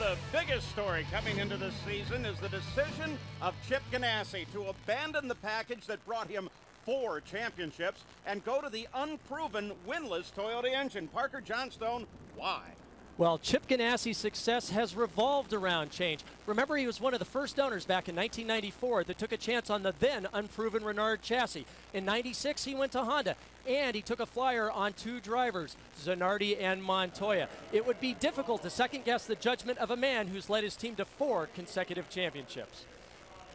Well, the biggest story coming into this season is the decision of Chip Ganassi to abandon the package that brought him 4 championships and go to the unproven winless Toyota engine. Parker Johnstone, why? Well, Chip Ganassi's success has revolved around change. Remember, he was one of the first owners back in 1994 that took a chance on the then unproven Renard chassis. In '96, he went to Honda, and he took a flyer on 2 drivers, Zanardi and Montoya. It would be difficult to second-guess the judgment of a man who's led his team to 4 consecutive championships.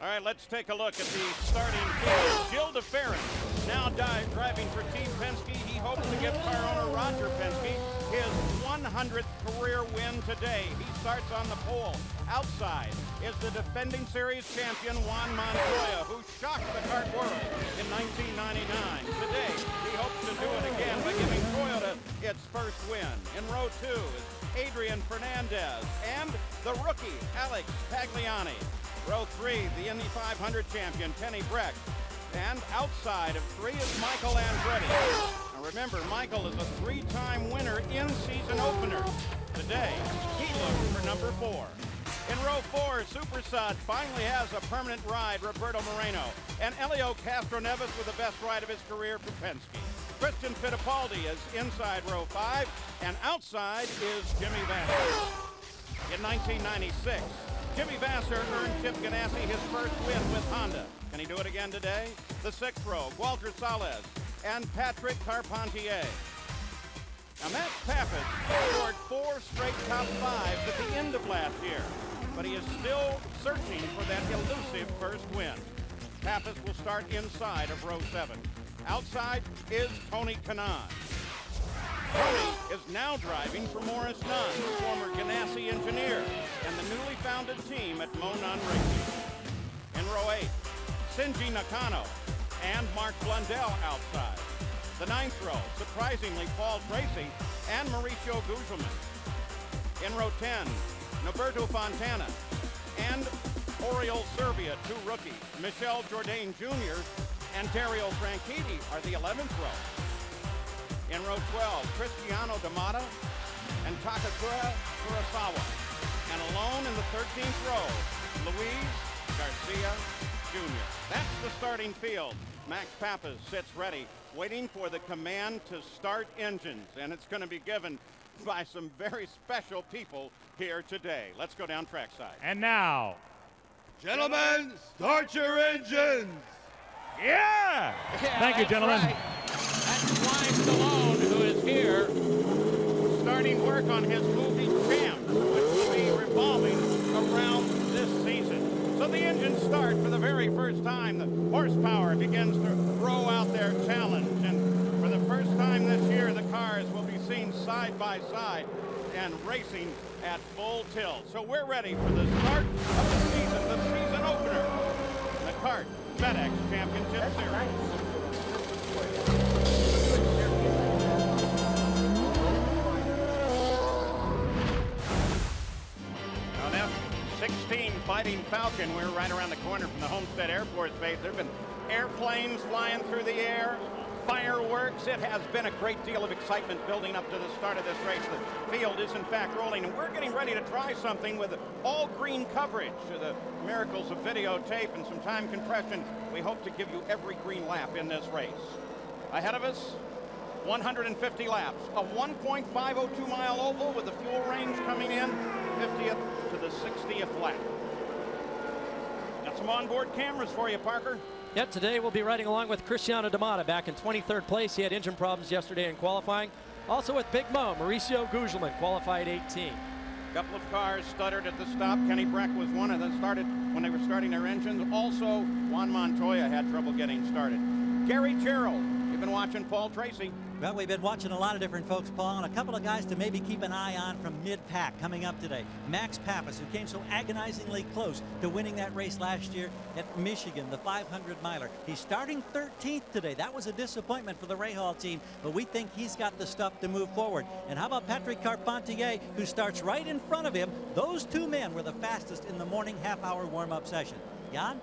All right, let's take a look at the starting field. Gil DeFerrin now driving for Team Penske. He hopes to give car owner Roger Penske his 100th career win today. He starts on the pole. Outside is the defending series champion Juan Montoya, who shocked the kart world in 1999. Today, he hopes to do it again by giving Toyota its first win. In row 2 is Adrian Fernandez and the rookie Alex Pagliani. Row 3, the Indy 500 champion, Penny Breck. And outside of 3 is Michael Andretti. Now remember, Michael is a 3-time winner in season openers. Today, he looks for number 4. In row 4, Super Sud finally has a permanent ride, Roberto Moreno. And Elio Castroneves with the best ride of his career for Penske. Christian Fittipaldi is inside row 5, and outside is Jimmy Vasser. In 1996, Jimmy Vasser earned Chip Ganassi his first win with Honda. Can he do it again today? The 6th row, Walter Salles and Patrick Carpentier. Now, Max Pappas scored 4 straight top 5s at the end of last year, but he is still searching for that elusive first win. Pappas will start inside of row 7. Outside is Tony Kanaan. Tony is now driving for Morris Nunn, former Ganassi engineer, and the newly founded team at Mo Nunn Racing. In row 8, Shinji Nakano and Mark Blundell outside. The 9th row, surprisingly, Paul Tracy and Mauricio Gugelmin. In row 10, Norberto Fontana and Oriol Serbia, 2 rookies. Michel Jourdain Jr. and Dario Franchitti are the 11th row. In row 12, Cristiano D'Amata and Takakura Kurosawa. And alone in the 13th row, Luis Garcia Jr. That's the starting field. Max Pappas sits ready, waiting for the command to start engines. And it's going to be given by some very special people here today. Let's go down trackside. And now, gentlemen, start your engines. Yeah! Thank you, gentlemen. Right. That's Sly Stallone, who is here, starting work on his movie Champ, which will be revolving around this season. So the engines start for the very first time. The horsepower begins to roll out their challenge. And for the first time this year, the cars will be seen side by side and racing at full tilt. So we're ready for the start of the season opener. The kart FedEx Championship Series. Now, F-16 Fighting Falcon, we're right around the corner from the Homestead Air Force Base. There have been airplanes flying through the air, fireworks. It has been a great deal of excitement building up to the start of this race. The field is in fact rolling, and we're getting ready to try something with all green coverage. The miracles of videotape and some time compression. We hope to give you every green lap in this race. Ahead of us, 150 laps, a 1.502 mile oval with the fuel range coming in 50th to the 60th lap. Got some onboard cameras for you, Parker. Yep, today we'll be riding along with Cristiano D'Amata back in 23rd place. He had engine problems yesterday in qualifying. Also with Big Mo, Mauricio Gugelmin, qualified 18. A couple of cars stuttered at the stop. Kenny Breck was one of them, started when they were starting their engines. Also, Juan Montoya had trouble getting started. Gary Gerald, you've been watching Paul Tracy. Well, we've been watching a lot of different folks, Paul, and a couple of guys to maybe keep an eye on from mid-pack coming up today. Max Pappas, who came so agonizingly close to winning that race last year at Michigan, the 500-miler. He's starting 13th today. That was a disappointment for the Rahal team, but we think he's got the stuff to move forward. And how about Patrick Carpentier, who starts right in front of him? Those 2 men were the fastest in the morning half-hour warm-up session. Jan?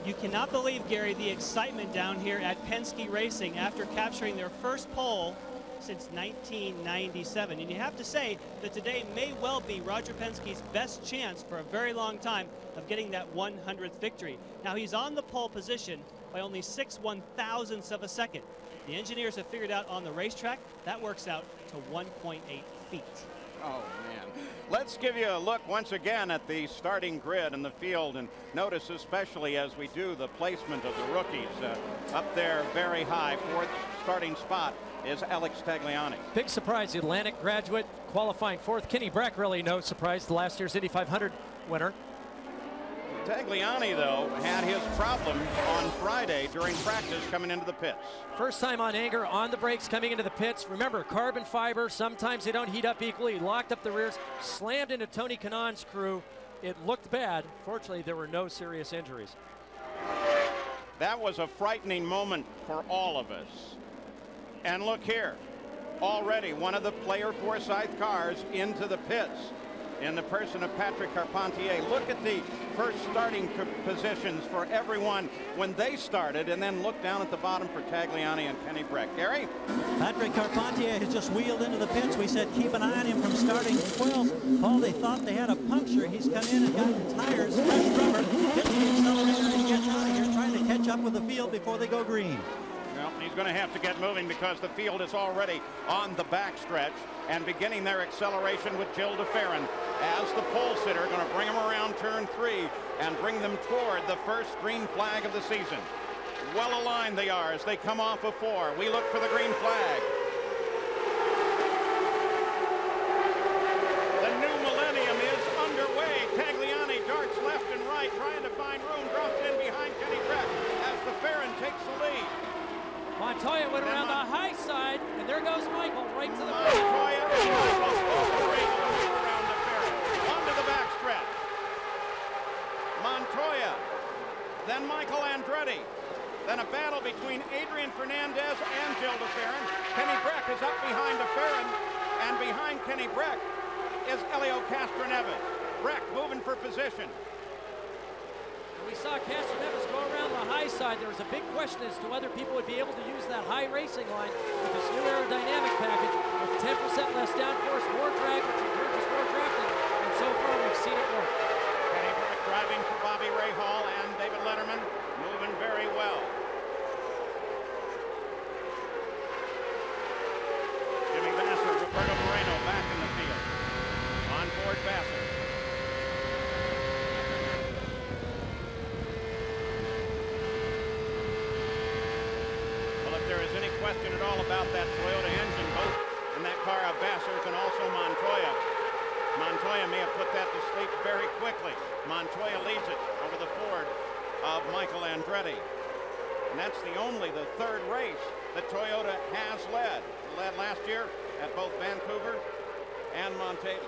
You cannot believe, Gary, the excitement down here at Penske Racing after capturing their first pole since 1997. And you have to say that today may well be Roger Penske's best chance for a very long time of getting that 100th victory. Now, he's on the pole position by only 6/1000ths of a second. The engineers have figured out on the racetrack that works out to 1.8 feet. Oh, man. Let's give you a look once again at the starting grid and the field, and notice especially as we do the placement of the rookies. Up there very high, fourth starting spot is Alex Tagliani. Big surprise, the Atlantic graduate qualifying fourth. Kenny Breck, really no surprise, the last year's Indy 500 winner. Tagliani, though, had his problem on Friday during practice coming into the pits. First time on anger, on the brakes, coming into the pits. Remember, carbon fiber, sometimes they don't heat up equally. He locked up the rears, slammed into Tony Kanaan's crew. It looked bad. Fortunately, there were no serious injuries. That was a frightening moment for all of us. And look here, already one of the Player Forsyth cars into the pits in the person of Patrick Carpentier. Look at the first starting positions for everyone when they started, and then look down at the bottom for Tagliani and Kenny Breck. Gary? Patrick Carpentier has just wheeled into the pits. We said keep an eye on him from starting 12th. Paul, they thought they had a puncture. He's come in and gotten tires, fresh rubber, hits the accelerator and gets out of here, trying to catch up with the field before they go green. Well, he's going to have to get moving because the field is already on the backstretch and beginning their acceleration with Gilles de Ferran as the pole sitter, going to bring them around turn 3 and bring them toward the first green flag of the season. Well aligned they are as they come off of 4. We look for the green flag. The new millennium is underway. Tagliani darts left and right, trying to find room, drops in behind Kenny Breck as de Ferran takes the lead. Montoya went around the high side, and there goes Michael right to the Montoya and Michael around the Ferran. Onto the backstretch. Montoya, then Michael Andretti. Then a battle between Adrian Fernandez and Gilles de Ferran. Kenny Breck is up behind de Ferran, and behind Kenny Breck is Elio Castroneves. Breck moving for position. We saw Castroneves go around the high side. There was a big question as to whether people would be able to use that high racing line with this new aerodynamic package with 10% less downforce, more drag, which encourages more drafting. And so far, we've seen it work. Kenny Breck driving for Bobby Rahal and David Letterman, moving very well. Jimmy Vasser, Roberto Moreno back in the field. On board Vasser. Question at all about that Toyota engine, both in that car of Vasser's and also Montoya. Montoya may have put that to sleep very quickly. Montoya leads it over the Ford of Michael Andretti. And that's the third race that Toyota has led. Led last year at both Vancouver and Montague.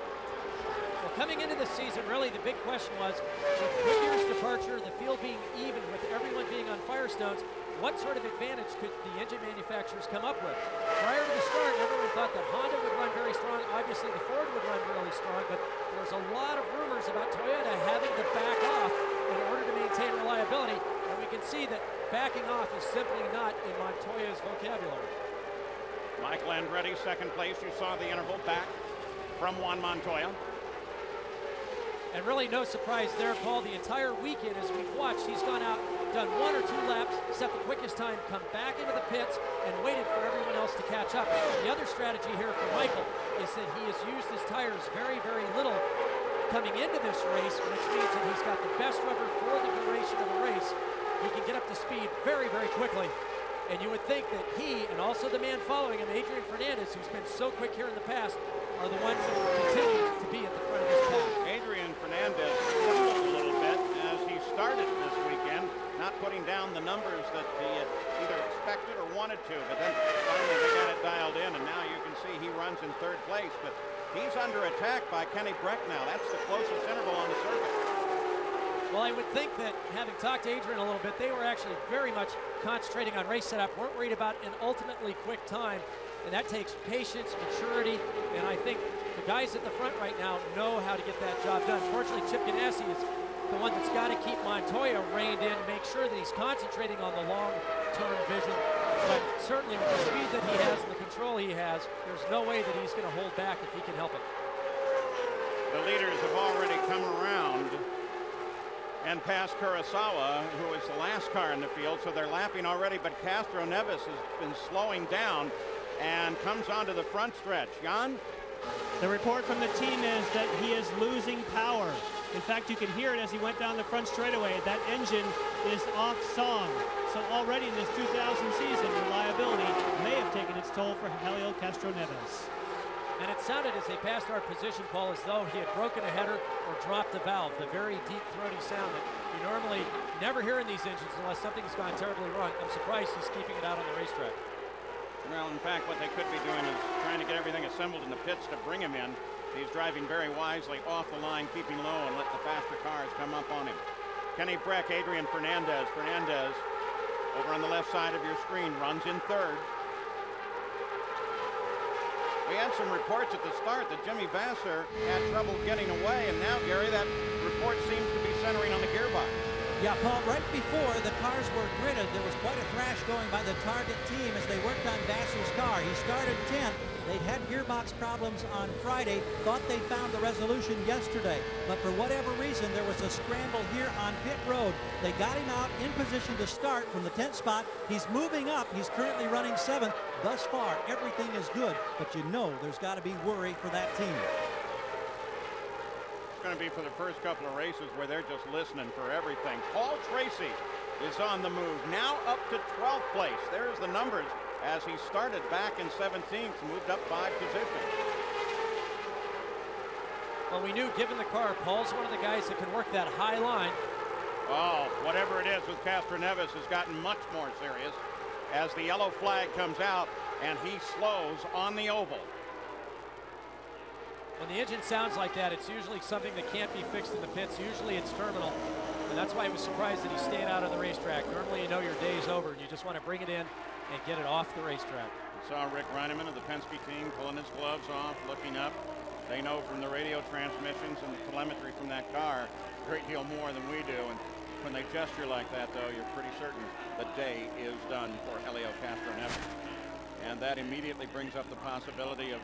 Well, coming into this season, really the big question was, with Goodyear's departure, the field being even, with everyone being on Firestones, what sort of advantage could the engine manufacturers come up with? Prior to the start, everyone thought that Honda would run very strong. Obviously, the Ford would run really strong, but there's a lot of rumors about Toyota having to back off in order to maintain reliability, and we can see that backing off is simply not in Montoya's vocabulary. Michael Andretti, second place. You saw the interval back from Juan Montoya. And really no surprise there, Paul. The entire weekend as we've watched, he's gone out, done 1 or 2 laps, set the quickest time, come back into the pits, and waited for everyone else to catch up. The other strategy here for Michael is that he has used his tires very, very little coming into this race, which means that he's got the best rubber for the duration of the race. He can get up to speed very, very quickly. And you would think that he, and also the man following him, Adrian Fernandez, who's been so quick here in the past, are the ones that will continue to be at the front of this pack. Adrian Fernandez struggled a little bit as he started this weekend, not putting down the numbers that he had either expected or wanted to, but then finally they got it dialed in, and now you can see he runs in 3rd place, but he's under attack by Kenny Breck now. That's the closest interval on the circuit. Well, I would think that, having talked to Adrian a little bit, they were actually very much concentrating on race setup, weren't worried about an ultimately quick time, and that takes patience, maturity, and I think the guys at the front right now know how to get that job done. Fortunately, Chip Ganassi is the one that's got to keep Montoya reined in, make sure that he's concentrating on the long-term vision, But certainly with the speed that he has and the control he has, there's no way that he's going to hold back if he can help it. The leaders have already come around and past Kurosawa, who is the last car in the field, so they're lapping already, but Castro Neves has been slowing down and comes onto the front stretch. Jan? The report from the team is that he is losing power. In fact, you could hear it as he went down the front straightaway. That engine is off song. So already in this 2000 season, reliability may have taken its toll for Helio Castro Neves. And it sounded as they passed our position, Paul, as though he had broken a header or dropped a valve. The very deep, throaty sound that you normally never hear in these engines unless something's gone terribly wrong. I'm surprised he's keeping it out on the racetrack. Well, in fact, what they could be doing is trying to get everything assembled in the pits to bring him in. He's driving very wisely off the line, keeping low, and let the faster cars come up on him. Kenny Breck, Adrian Fernandez. Fernandez, over on the left side of your screen, runs in third. We had some reports at the start that Jimmy Vasser had trouble getting away, and now, Gary, that report seems to be centering on the gearbox. Yeah, Paul, right before the cars were gridded, there was quite a thrash going by the target team as they worked on Vasser's car. He started 10th. They'd had gearbox problems on Friday, thought they found the resolution yesterday. But for whatever reason, there was a scramble here on pit road. They got him out in position to start from the 10th spot. He's moving up. He's currently running 7th. Thus far, everything is good, but you know there's got to be worry for that team. It's going to be for the first couple of races where they're just listening for everything. Paul Tracy is on the move, now up to 12th place. There's the numbers as he started back in 17th, moved up 5 positions. Well, we knew, given the car, Paul's one of the guys that can work that high line. Oh, whatever it is with Castro Neves has gotten much more serious as the yellow flag comes out and he slows on the oval. When the engine sounds like that, it's usually something that can't be fixed in the pits. Usually it's terminal. And that's why I was surprised that he stayed out of the racetrack. Normally you know your day's over and you just want to bring it in and get it off the racetrack. We saw Rick Reineman of the Penske team pulling his gloves off, looking up. They know from the radio transmissions and the telemetry from that car a great deal more than we do. And when they gesture like that, though, you're pretty certain the day is done for Helio Castro Neves. And that immediately brings up the possibility of,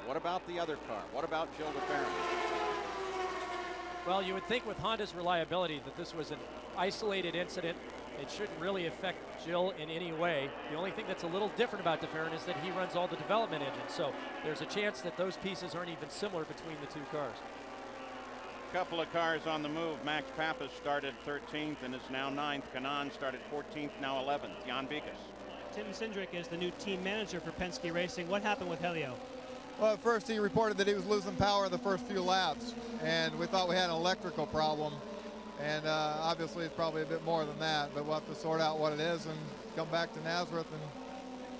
what about the other car? What about Gilles de Ferran? Well, you would think with Honda's reliability that this was an isolated incident. It shouldn't really affect Gilles in any way. The only thing that's a little different about de Ferran is that he runs all the development engines. So there's a chance that those pieces aren't even similar between the two cars. Couple of cars on the move. Max Pappas started 13th and is now 9th. Kanan started 14th, now 11th. Jan Bikas. Tim Cindric is the new team manager for Penske Racing. What happened with Helio? Well, at first he reported that he was losing power the first few laps, and we thought we had an electrical problem. And obviously it's probably a bit more than that, but we'll have to sort out what it is and come back to Nazareth and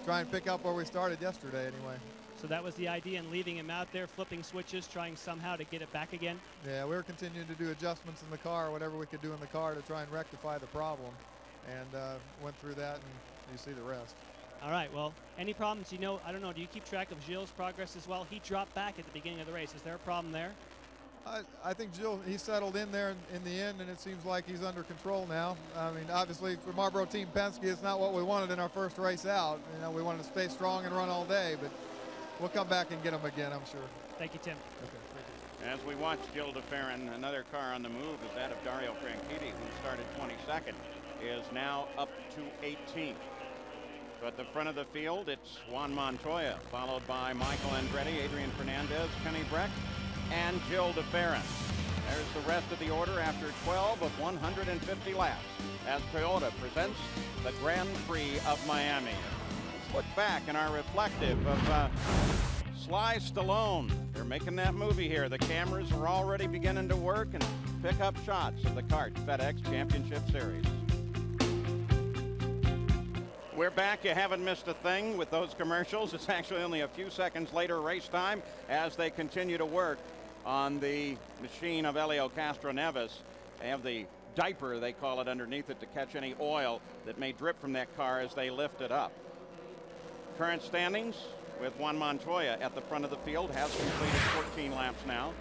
try and pick up where we started yesterday anyway. So that was the idea in leaving him out there, flipping switches, trying somehow to get it back again? Yeah, we were continuing to do adjustments in the car, whatever we could do in the car to try and rectify the problem. And went through that, and you see the rest. All right, well, any problems? You know, I don't know, do you keep track of Gilles' progress as well? He dropped back at the beginning of the race. Is there a problem there? I think Gilles, he settled in there in the end, and it seems like he's under control now. I mean, obviously, for Marlboro Team Penske, it's not what we wanted in our first race out. You know, we wanted to stay strong and run all day, but we'll come back and get him again, I'm sure. Thank you, Tim. Okay. As we watch Gilles de Ferran, another car on the move is that of Dario Franchitti, who started 22nd, is now up to 18th. So at the front of the field, it's Juan Montoya, followed by Michael Andretti, Adrian Fernandez, Kenny Breck, and Gilles de Ferran. There's the rest of the order after 12 of 150 laps as Toyota presents the Grand Prix of Miami. Let's look back in our reflective of Sly Stallone. They're making that movie here. The cameras are already beginning to work and pick up shots of the CART FedEx Championship Series. We're back. You haven't missed a thing with those commercials. It's actually only a few seconds later race time as they continue to work on the machine of Helio Castro Neves. They have the diaper, they call it, underneath it to catch any oil that may drip from that car as they lift it up. Current standings with Juan Montoya at the front of the field, has completed 14 laps now.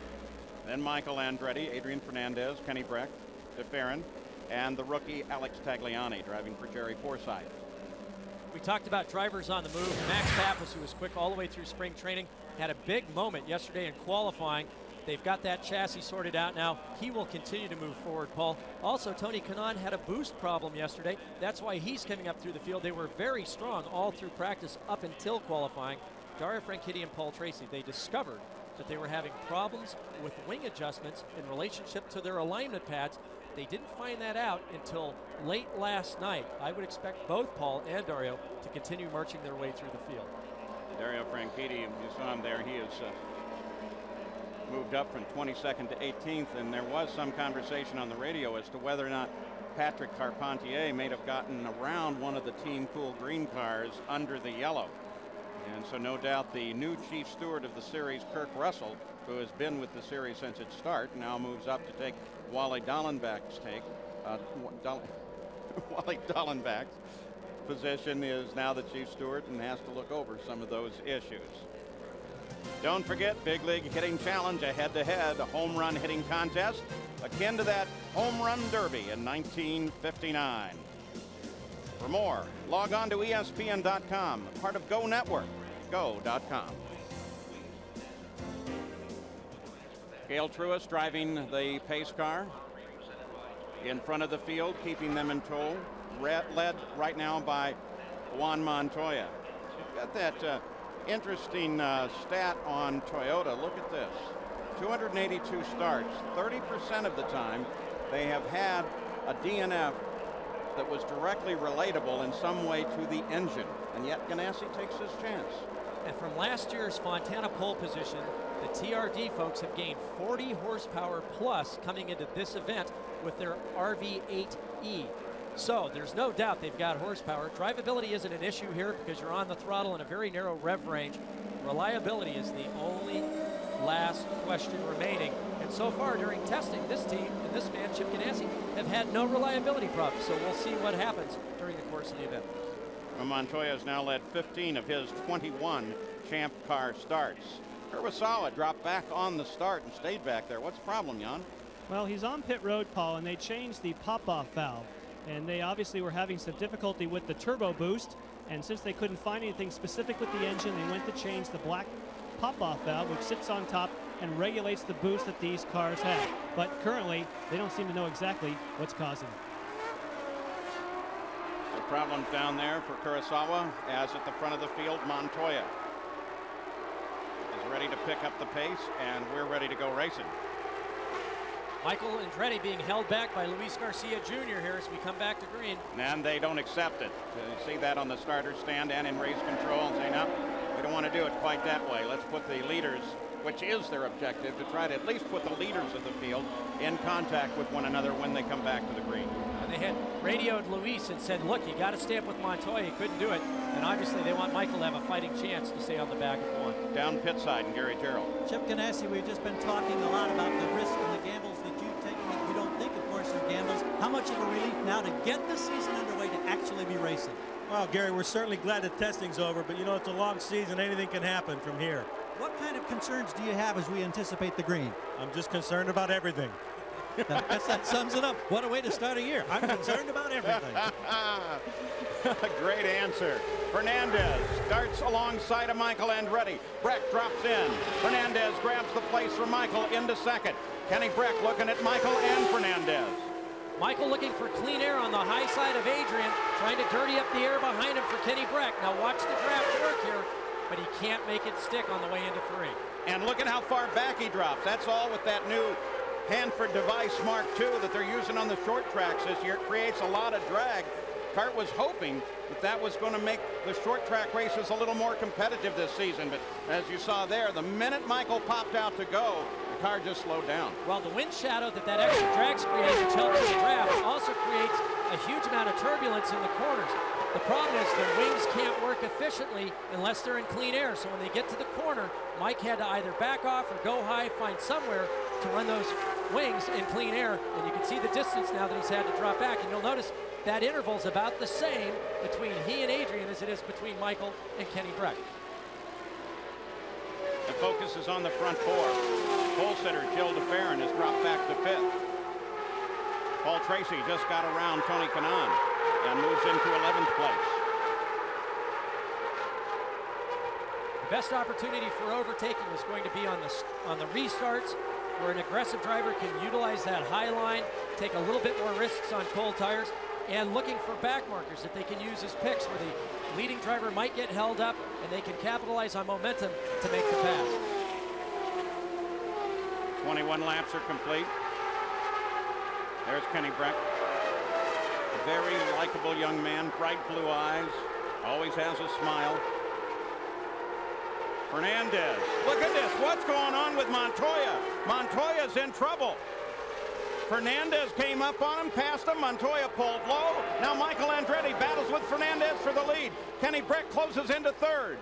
Then Michael Andretti, Adrian Fernandez, Kenny Breck, de Ferran, and the rookie Alex Tagliani driving for Jerry Forsythe. We talked about drivers on the move. Max Pappas, who was quick all the way through spring training, had a big moment yesterday in qualifying. They've got that chassis sorted out now. He will continue to move forward, Paul. Also, Tony Kanaan had a boost problem yesterday. That's why he's coming up through the field. They were very strong all through practice up until qualifying. Dario Franchitti and Paul Tracy, they discovered that they were having problems with wing adjustments in relationship to their alignment pads. They didn't find that out until late last night. I would expect both Paul and Dario to continue marching their way through the field. Dario Franchitti, you saw him there. He is moved up from 22nd to 18th, and there was some conversation on the radio as to whether or not Patrick Carpentier may have gotten around one of the Team Cool green cars under the yellow. And so no doubt the new chief steward of the series, Kirk Russell, who has been with the series since its start, now moves up to take Wally Dallenbach's Wally Dallenbach's position, is now the chief steward and has to look over some of those issues. Don't forget, Big League Hitting Challenge, a head-to-head home run hitting contest akin to that home run derby in 1959. For more, log on to ESPN.com, part of Go Network, go.com. Gail Truist driving the pace car in front of the field, keeping them in tow, led right now by Juan Montoya. Got that interesting stat on Toyota. Look at this. 282 starts. 30% of the time they have had a DNF that was directly relatable in some way to the engine. And yet Ganassi takes his chance. And from last year's Fontana pole position, the TRD folks have gained 40 horsepower plus coming into this event with their RV8E. So there's no doubt they've got horsepower. Drivability isn't an issue here because you're on the throttle in a very narrow rev range. Reliability is the only last question remaining. And so far during testing, this team and this man, Chip Ganassi, have had no reliability problems. So we'll see what happens during the course of the event. Well, Montoya has now led 15 of his 21 Champ Car starts. Kurosawa dropped back on the start and stayed back there. What's the problem, Jan? Well, he's on pit road, Paul, and they changed the pop-off valve. And they obviously were having some difficulty with the turbo boost. And since they couldn't find anything specific with the engine, they went to change the black pop-off valve, which sits on top and regulates the boost that these cars have. But currently, they don't seem to know exactly what's causing it. The problems down there for Kurosawa, as at the front of the field, Montoya is ready to pick up the pace, and we're ready to go racing. Michael Andretti being held back by Luis Garcia Jr. here as we come back to green. And they don't accept it. You see that on the starter stand and in race control, and say, no, we don't want to do it quite that way. Let's put the leaders, which is their objective, to try to at least put the leaders of the field in contact with one another when they come back to the green. And they had radioed Luis and said, look, you got to stay up with Montoya. He couldn't do it. And obviously they want Michael to have a fighting chance to stay on the back of one. Down pit side and Gary Terrell. Chip Ganassi, we've just been talking a lot about the risk and the gambles that you've taken that you don't think, of course, are gambles. How much of a relief now to get the season underway to actually be racing? Well, Gary, we're certainly glad that testing's over, but you know, it's a long season. Anything can happen from here. What kind of concerns do you have as we anticipate the green? I'm just concerned about everything. I guess that sums it up. What a way to start a year. I'm concerned about everything. Great answer. Fernandez starts alongside of Michael Andretti. Breck drops in. Fernandez grabs the place for Michael into second. Kenny Breck looking at Michael and Fernandez. Michael looking for clean air on the high side of Adrian, trying to dirty up the air behind him for Kenny Breck. Now watch the draft work here, but he can't make it stick on the way into 3. And look at how far back he drops. That's all with that new Hanford device Mark II that they're using on the short tracks this year. It creates a lot of drag. Cart was hoping that was going to make the short track races a little more competitive this season, but as you saw there, the minute Michael popped out to go, the car just slowed down. Well, the wind shadow that extra drag's creates, which helps in the draft, also creates a huge amount of turbulence in the corners. The problem is the wings can't work efficiently unless they're in clean air. So when they get to the corner, Mike had to either back off or go high, find somewhere to run those wings in clean air. And you can see the distance now that he's had to drop back. And you'll notice that interval's about the same between he and Adrian as it is between Michael and Kenny Breck. The focus is on the front 4. Pole sitter Jill DeFerrin has dropped back to 5th. Paul Tracy just got around Tony Kanaan and moves into 11th place. best opportunity for overtaking is going to be on the restarts, where an aggressive driver can utilize that high line, take a little bit more risks on cold tires, and looking for back markers that they can use as picks, where the leading driver might get held up and they can capitalize on momentum to make the pass. 21 laps are complete. There's Kenny Breck. A very likable young man, bright blue eyes, always has a smile. Fernandez, look at this. What's going on with Montoya? Montoya's in trouble. Fernandez came up on him, passed him. Montoya pulled low. Now Michael Andretti battles with Fernandez for the lead. Kenny Breck closes into third.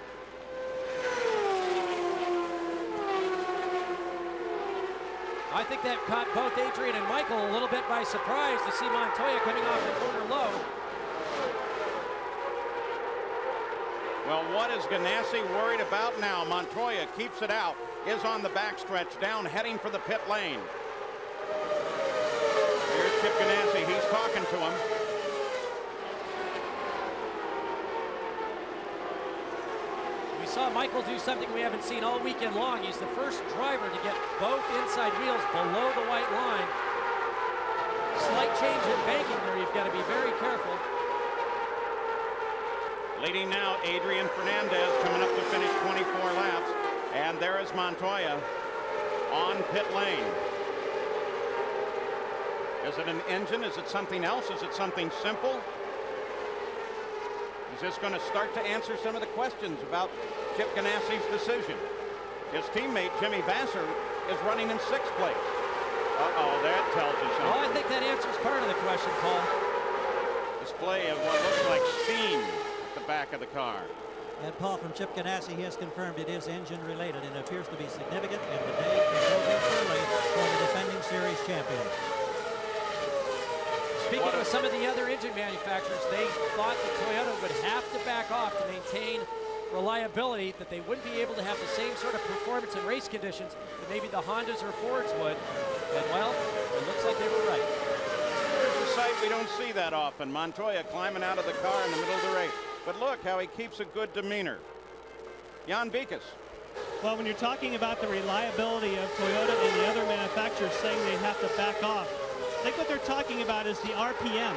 I think that caught both Adrian and Michael a little bit by surprise to see Montoya coming off the corner low. Well, what is Ganassi worried about now? Montoya keeps it out, is on the backstretch, down, heading for the pit lane. Here's Chip Ganassi. He's talking to him. We saw Michael do something we haven't seen all weekend long. He's the first driver to get both inside wheels below the white line. Slight change in banking there. You've got to be very careful. Leading now, Adrian Fernandez coming up to finish 24 laps. And there is Montoya on pit lane. Is it an engine? Is it something else? Is it something simple? Is this going to start to answer some of the questions about Chip Ganassi's decision? His teammate, Jimmy Vasser, is running in 6th place. Uh-oh, that tells you something. Well, I think that answers part of the question, Paul. Display of what looks like steam at the back of the car. And Paul, from Chip Ganassi, he has confirmed it is engine related and appears to be significant, and the day is over early for the defending series champion. Speaking with some of the other engine manufacturers, they thought that Toyota would have to back off to maintain reliability, that they wouldn't be able to have the same sort of performance in race conditions that maybe the Hondas or Fords would. And well, it looks like they were right. There's a sight we don't see that often. Montoya climbing out of the car in the middle of the race. But look how he keeps a good demeanor. Jan Bikas. Well, when you're talking about the reliability of Toyota and the other manufacturers saying they have to back off, I think what they're talking about is the RPM.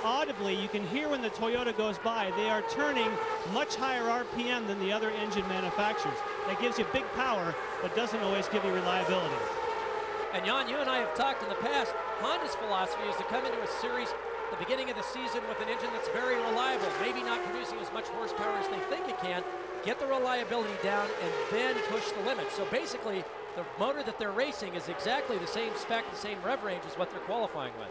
Audibly, you can hear when the Toyota goes by, they are turning much higher RPM than the other engine manufacturers. That gives you big power, but doesn't always give you reliability. And Jan, you and I have talked in the past, Honda's philosophy is to come into a series at the beginning of the season with an engine that's very reliable, maybe not producing as much horsepower as they think it can, get the reliability down, and then push the limits. So basically, the motor that they're racing is exactly the same spec, the same rev range as what they're qualifying with.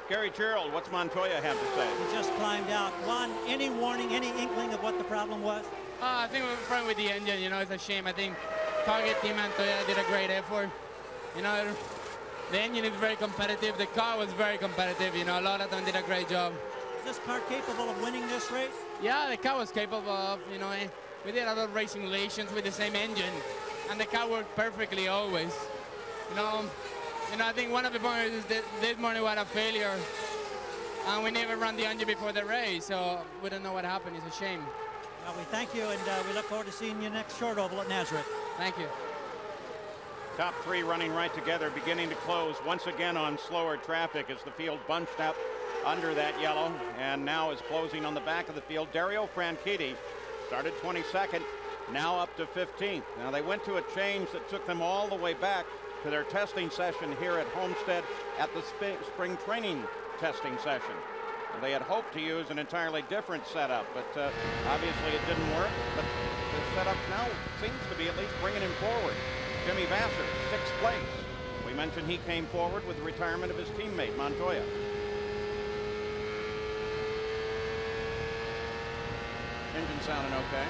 Gary Gerald, what's Montoya have to say? He just climbed out. Juan, any warning, any inkling of what the problem was? I think we're problem with the engine. You know, it's a shame. I think Target Team and Toyota did a great effort. You know, the engine is very competitive. The car was very competitive. You know, a lot of them did a great job. Is this car capable of winning this race? Yeah, the car was capable of, you know, we did a lot of racing relations with the same engine, and the car worked perfectly always. You know, I think one of the points is that this morning we had a failure, and we never ran the engine before the race, so we don't know what happened. It's a shame. Well, we thank you, and we look forward to seeing you next short oval at Nazareth. Thank you. Top three running right together, beginning to close once again on slower traffic as the field bunched up under that yellow, and now is closing on the back of the field. Dario Franchitti started 22nd, now up to 15th. Now they went to a change that took them all the way back to their testing session here at Homestead at the spring training testing session. And they had hoped to use an entirely different setup, but obviously it didn't work. But the setup now seems to be at least bringing him forward. Jimmy Vasser, 6th place. We mentioned he came forward with the retirement of his teammate, Montoya. Engine sounding okay.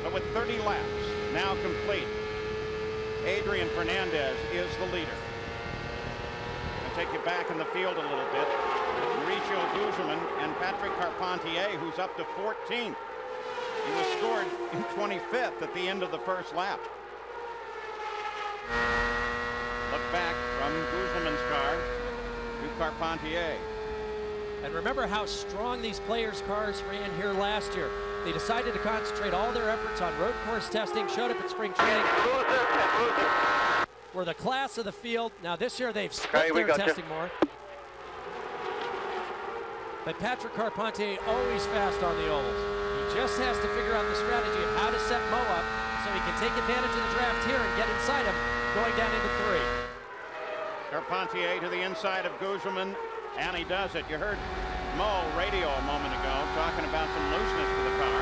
But with 30 laps now complete, Adrian Fernandez is the leader. I'll take you back in the field a little bit. Mauricio Guzman and Patrick Carpentier, who's up to 14th. He was scored in 25th at the end of the first lap. Look back from Guzman's car to Carpentier. And remember how strong these players' cars ran here last year. They decided to concentrate all their efforts on road course testing, showed up at spring training. Were the class of the field. Now this year they've split their testing more. But Patrick Carpentier always fast on the ovals. He just has to figure out the strategy of how to set Mo up so he can take advantage of the draft here and get inside him going down into 3. Carpentier to the inside of Guzman, and he does it. You heard Mo radio a moment ago talking about some looseness to the car.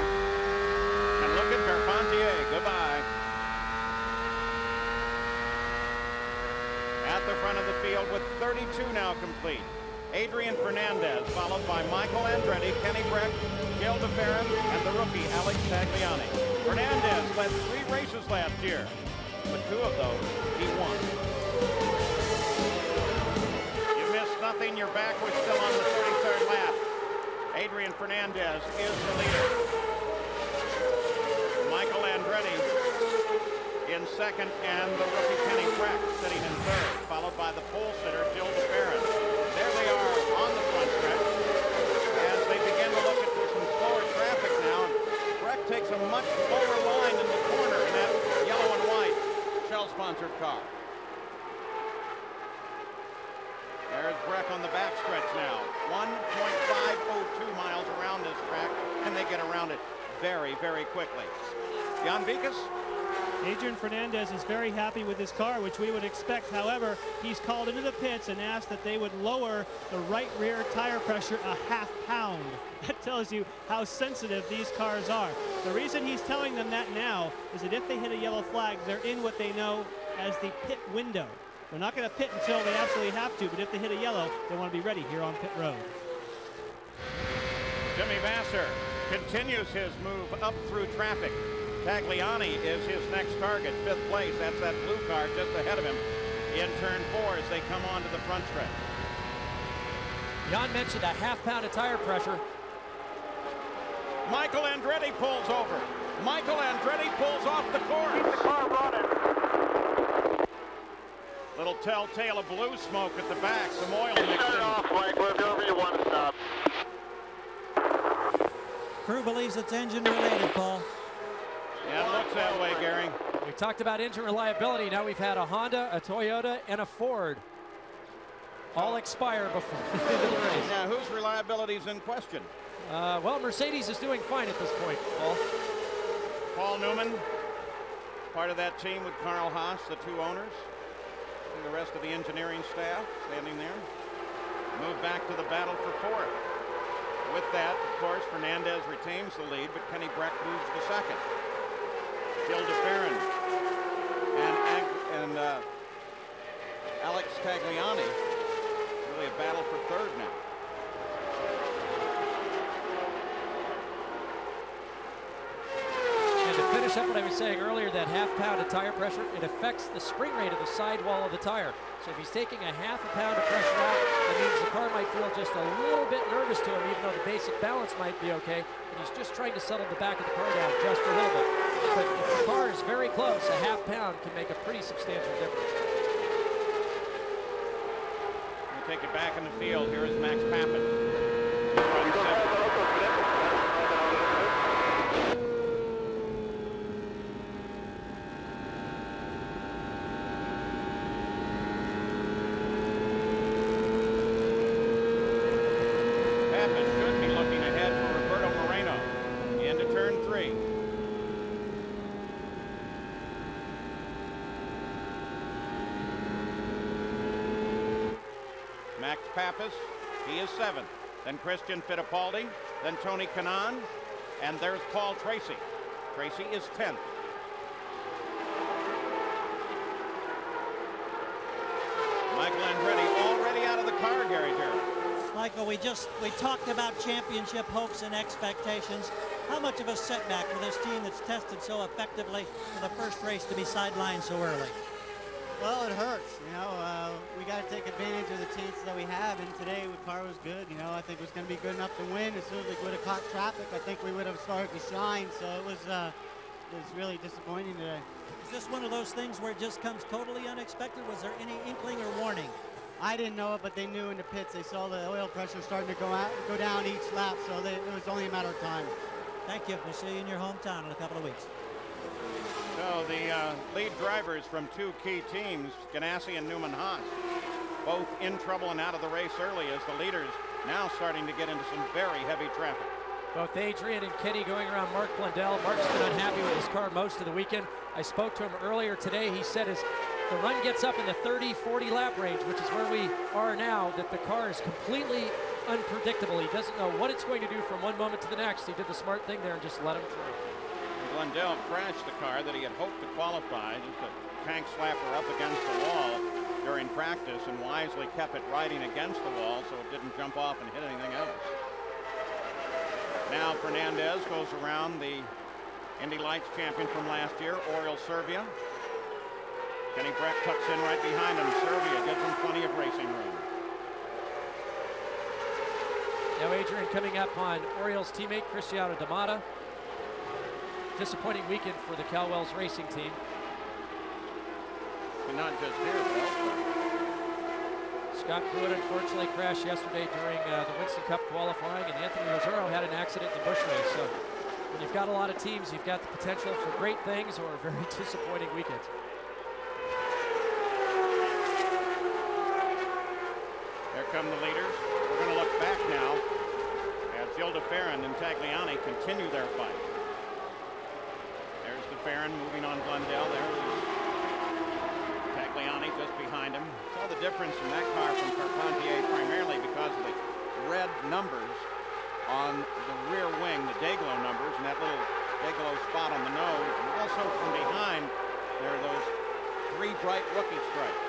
And look at Carpentier. Goodbye. At the front of the field with 32 now complete. Adrian Fernandez, followed by Michael Andretti, Kenny Breck, Gil DeFerrin, and the rookie Alex Tagliani. Fernandez led 3 races last year, but 2 of those he won. You missed nothing, your back was still on the 33rd lap. Adrian Fernandez is the leader. Michael Andretti in second, and the rookie Kenny Breck sitting in third, followed by the pole sitter Gil DeFerrin. There they are on the front stretch as they begin to look at some slower traffic now. Breck takes a much lower line in the corner in that yellow and white Shell-sponsored car. There's Breck on the back stretch now. 1.502 miles around this track, and they get around it very, very quickly. Jan Vikas? Adrian Fernandez is very happy with his car, which we would expect. However, he's called into the pits and asked that they would lower the right rear tire pressure a ½ pound. That tells you how sensitive these cars are. The reason he's telling them that now is that if they hit a yellow flag, they're in what they know as the pit window. They're not going to pit until they absolutely have to, but if they hit a yellow, they want to be ready here on pit road. Jimmy Vasser continues his move up through traffic. Tagliani is his next target, 5th place. That's that blue car just ahead of him in turn 4 as they come onto the front stretch. Jan mentioned a ½ pound of tire pressure. Michael Andretti pulls over. Michael Andretti pulls off the course. Keep the car running. Little telltale of blue smoke at the back. Some oil mixed in. Shut it off, Mike. Wherever you want to stop. Crew believes it's engine related, Paul. Yeah, it looks that way, Gary. We talked about engine reliability. Now we've had a Honda, a Toyota, and a Ford all expire before the end of the race. Yeah, whose reliability is in question? Well, Mercedes is doing fine at this point, Paul. Paul Newman, part of that team with Carl Haas, the 2 owners, and the rest of the engineering staff standing there. Move back to the battle for 4th. With that, of course, Fernandez retains the lead, but Kenny Breck moves to 2nd. Gil DeFerrin and Alex Tagliani, really a battle for 3rd now. And to finish up what I was saying earlier, that ½ pound of tire pressure, it affects the spring rate of the sidewall of the tire. So if he's taking a ½ pound of pressure out, that means the car might feel just a little bit nervous to him, even though the basic balance might be okay. And he's just trying to settle the back of the car down just a little bit. But if the car is very close, a ½ pound can make a pretty substantial difference. We'll take it back in the field. Here is Max Papin. Should be looking ahead for Roberto Moreno into turn 3. Max Papis, he is 7th. Then Christian Fittipaldi, then Tony Kanaan, and there's Paul Tracy. Tracy is 10th. Michael Andretti already out of the car, Gary Jarrett. Michael, we talked about championship hopes and expectations. How much of a setback for this team that's tested so effectively for the first race to be sidelined so early? Well, it hurts. You know, we got to take advantage of the chances that we have, and today the car was good. You know, I think it was going to be good enough to win. As soon as we would have caught traffic, I think we would have started to shine. So it was really disappointing today. Is this one of those things where it just comes totally unexpected? Was there any inkling or warning? I didn't know it, but they knew in the pits. They saw the oil pressure starting to go down each lap, so it was only a matter of time. Thank you. We'll see you in your hometown in a couple of weeks. So the lead drivers from two key teams, Ganassi and Newman-Haas, both in trouble and out of the race early as the leaders now starting to get into some very heavy traffic. Both Adrian and Kenny going around Mark Blundell. Mark's been unhappy with his car most of the weekend. I spoke to him earlier today. He said as the run gets up in the 30-40 lap range, which is where we are now, that the car is completely unpredictable. He doesn't know what it's going to do from one moment to the next. He did the smart thing there and just let him through. Blundell crashed the car that he had hoped to qualify, just a tank slapper up against the wall during practice, and wisely kept it riding against the wall so it didn't jump off and hit anything else. Now Fernandez goes around the Indy Lights champion from last year, Oriol Servia. Kenny Breck tucks in right behind him. Servia gives him plenty of racing room. Now Adrian coming up on Oriol's teammate, Cristiano D'Amata. Disappointing weekend for the Calwell's racing team. And not just here, but elsewhere. Scott Pruitt unfortunately crashed yesterday during the Winston Cup qualifying, and Anthony Rosero had an accident in the Busch race. So when you've got a lot of teams, you've got the potential for great things or very disappointing weekends. There come the leaders. We're going to look back now as Gil de Ferran and Tagliani continue their fight. There's de Ferran moving on Blundell. There's Tagliani just behind him. Saw the difference in that car from Carpentier primarily because of the red numbers on the rear wing, the Dayglow numbers, and that little Dayglow spot on the nose. And also from behind, there are those three bright rookie stripes.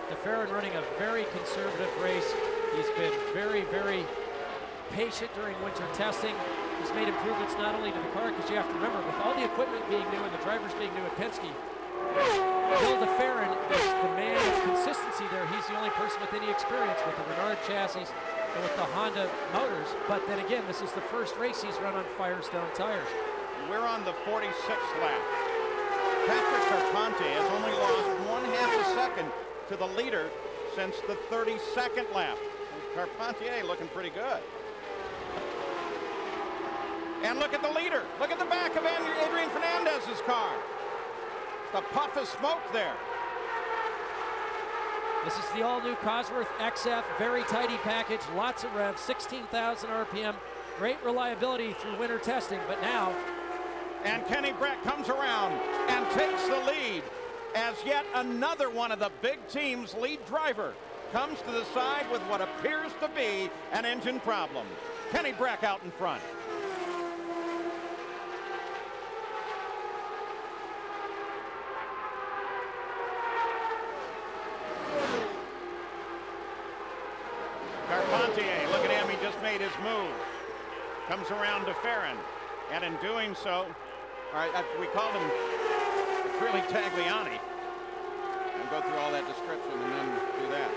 De Ferran running a very conservative race. He's been very, very patient during winter testing. He's made improvements not only to the car, because you have to remember, with all the equipment being new and the drivers being new at Penske, Gil de Ferran is the man of consistency there. He's the only person with any experience with the Renard chassis and with the Honda motors. But then again, this is the first race he's run on Firestone tires. We're on the 46th lap. Patrick Carpentier has only lost 1/2 a second to the leader since the 32nd lap. Carpentier looking pretty good. And look at the leader. Look at the back of Adrian Fernandez's car. The puff of smoke there. This is the all-new Cosworth XF, very tidy package, lots of revs, 16,000 RPM, great reliability through winter testing, but now... And Kenny Breck comes around and takes the lead as yet another one of the big team's lead driver comes to the side with what appears to be an engine problem. Kenny Breck out in front. Carpentier, look at him, he just made his move. Comes around de Ferran, and in doing so, we called him, it's really Tagliani. And go through all that description and then do that.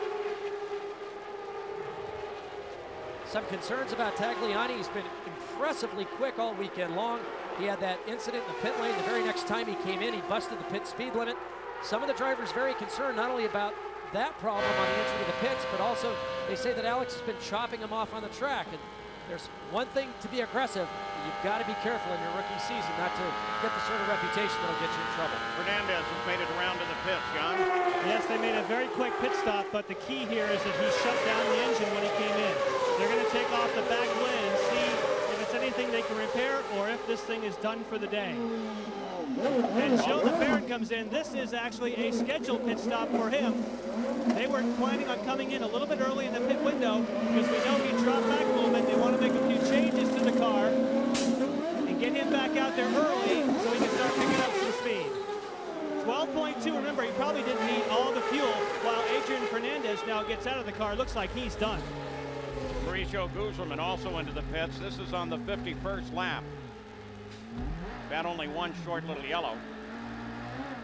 Some concerns about Tagliani. He's been impressively quick all weekend long. He had that incident in the pit lane. The very next time he came in, he busted the pit speed limit. Some of the drivers very concerned not only about that problem on the entry to the pits, but also they say that Alex has been chopping him off on the track. And there's one thing to be aggressive. You've got to be careful in your rookie season not to get the sort of reputation that'll get you in trouble. Fernandez has made it around to the pits, Jan. Yes, they made a very quick pit stop, but the key here is that he shut down the engine when he came in. They're going to take off the back lid and see if it's anything they can repair or if this thing is done for the day. And Gil de Ferran comes in. This is actually a scheduled pit stop for him. They were planning on coming in a little bit early in the pit window because we know he dropped back a little bit. They want to make a few changes to the car and get him back out there early so he can start picking up some speed. 12.2, remember, he probably didn't need all the fuel while Adrian Fernandez now gets out of the car. Looks like he's done. Mauricio Guzman also into the pits. This is on the 51st lap. Got only one short little yellow.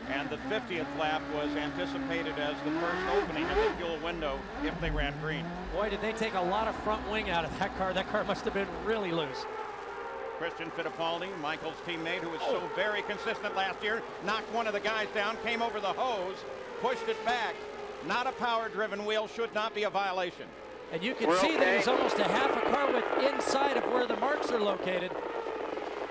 And the 50th lap was anticipated as the first opening of the fuel window if they ran green. Boy, did they take a lot of front wing out of that car. That car must have been really loose. Christian Fittipaldi, Michael's teammate, who was so very consistent last year, knocked one of the guys down, came over the hose, pushed it back. Not a power-driven wheel, should not be a violation. And you can see that he's almost a half a car width inside of where the marks are located.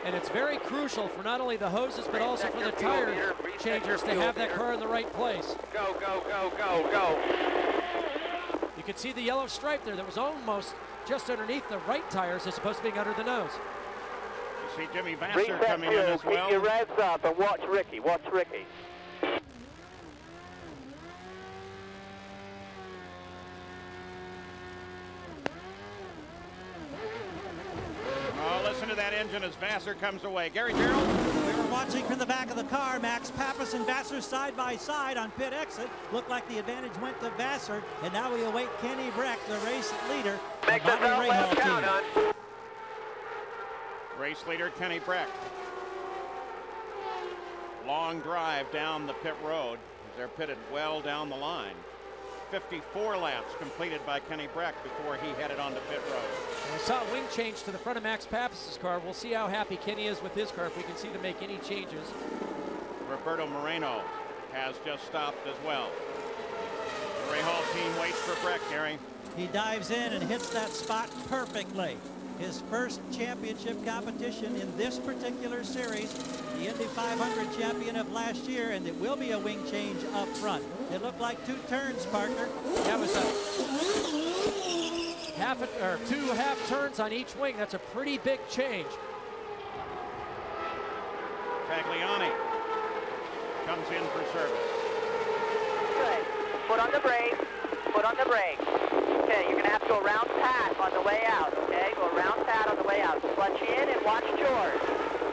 And it's very crucial for not only the hoses, but also for the tire changers to have that car in the right place. Go, go, go, go, go. You can see the yellow stripe there that was almost just underneath the right tires as opposed to being under the nose. You see Jimmy Vasser coming in as well. Keep your revs up and watch Ricky. Watch Ricky. Oh, listen to that engine as Vasser comes away. Gary Gerald. We were watching from the back of the car. Max Pappas and Vasser side by side on pit exit. Looked like the advantage went to Vasser, and now we await Kenny Breck, the race leader. Make the left count on. Race leader Kenny Breck. Long drive down the pit road. They're pitted well down the line. 54 laps completed by Kenny Breck before he headed onto pit road. And we saw a wing change to the front of Max Pappas' car. We'll see how happy Kenny is with his car if we can see them make any changes. Roberto Moreno has just stopped as well. The Ray Hall team waits for Breck, Gary. He dives in and hits that spot perfectly. His first championship competition in this particular series. The Indy 500 champion of last year, and it will be a wing change up front. It looked like 2 turns, Parker. That was two half turns on each wing. That's a pretty big change. Tagliani comes in for service. Good. Foot on the brake. Foot on the brake. Okay, you're going to have to go around Pat on the way out, okay? Go around Pat on the way out. Clutch in and watch George.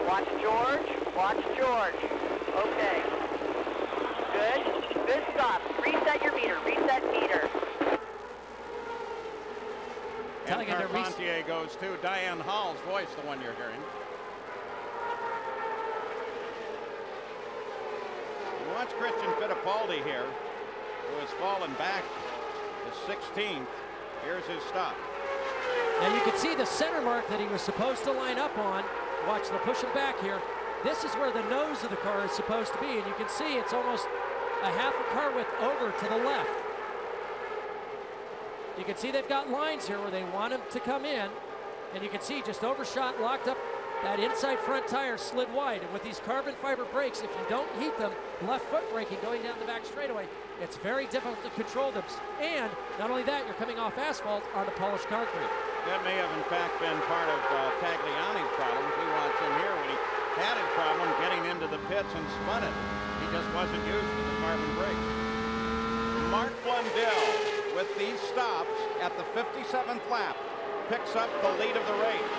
Watch George. Watch George. Okay. Good. Good stop. Reset your meter. Reset meter. And Carpentier goes to Diane Hall's voice, the one you're hearing. You watch Christian Fittipaldi here, who has fallen back to 16th. Here's his stop. Now you can see the center mark that he was supposed to line up on. Watch, they'll push him back here. This is where the nose of the car is supposed to be, and you can see it's almost a half a car width over to the left. You can see they've got lines here where they want him to come in, and you can see just overshot, locked up. That inside front tire slid wide, and with these carbon fiber brakes, if you don't heat them, left foot braking going down the back straightaway, it's very difficult to control them. And not only that, you're coming off asphalt onto polished concrete. That may have in fact been part of Tagliani's problem. We watched him here when he had his problem getting into the pits and spun it. He just wasn't used to the carbon brakes. Mark Blundell, with these stops at the 57th lap, picks up the lead of the race.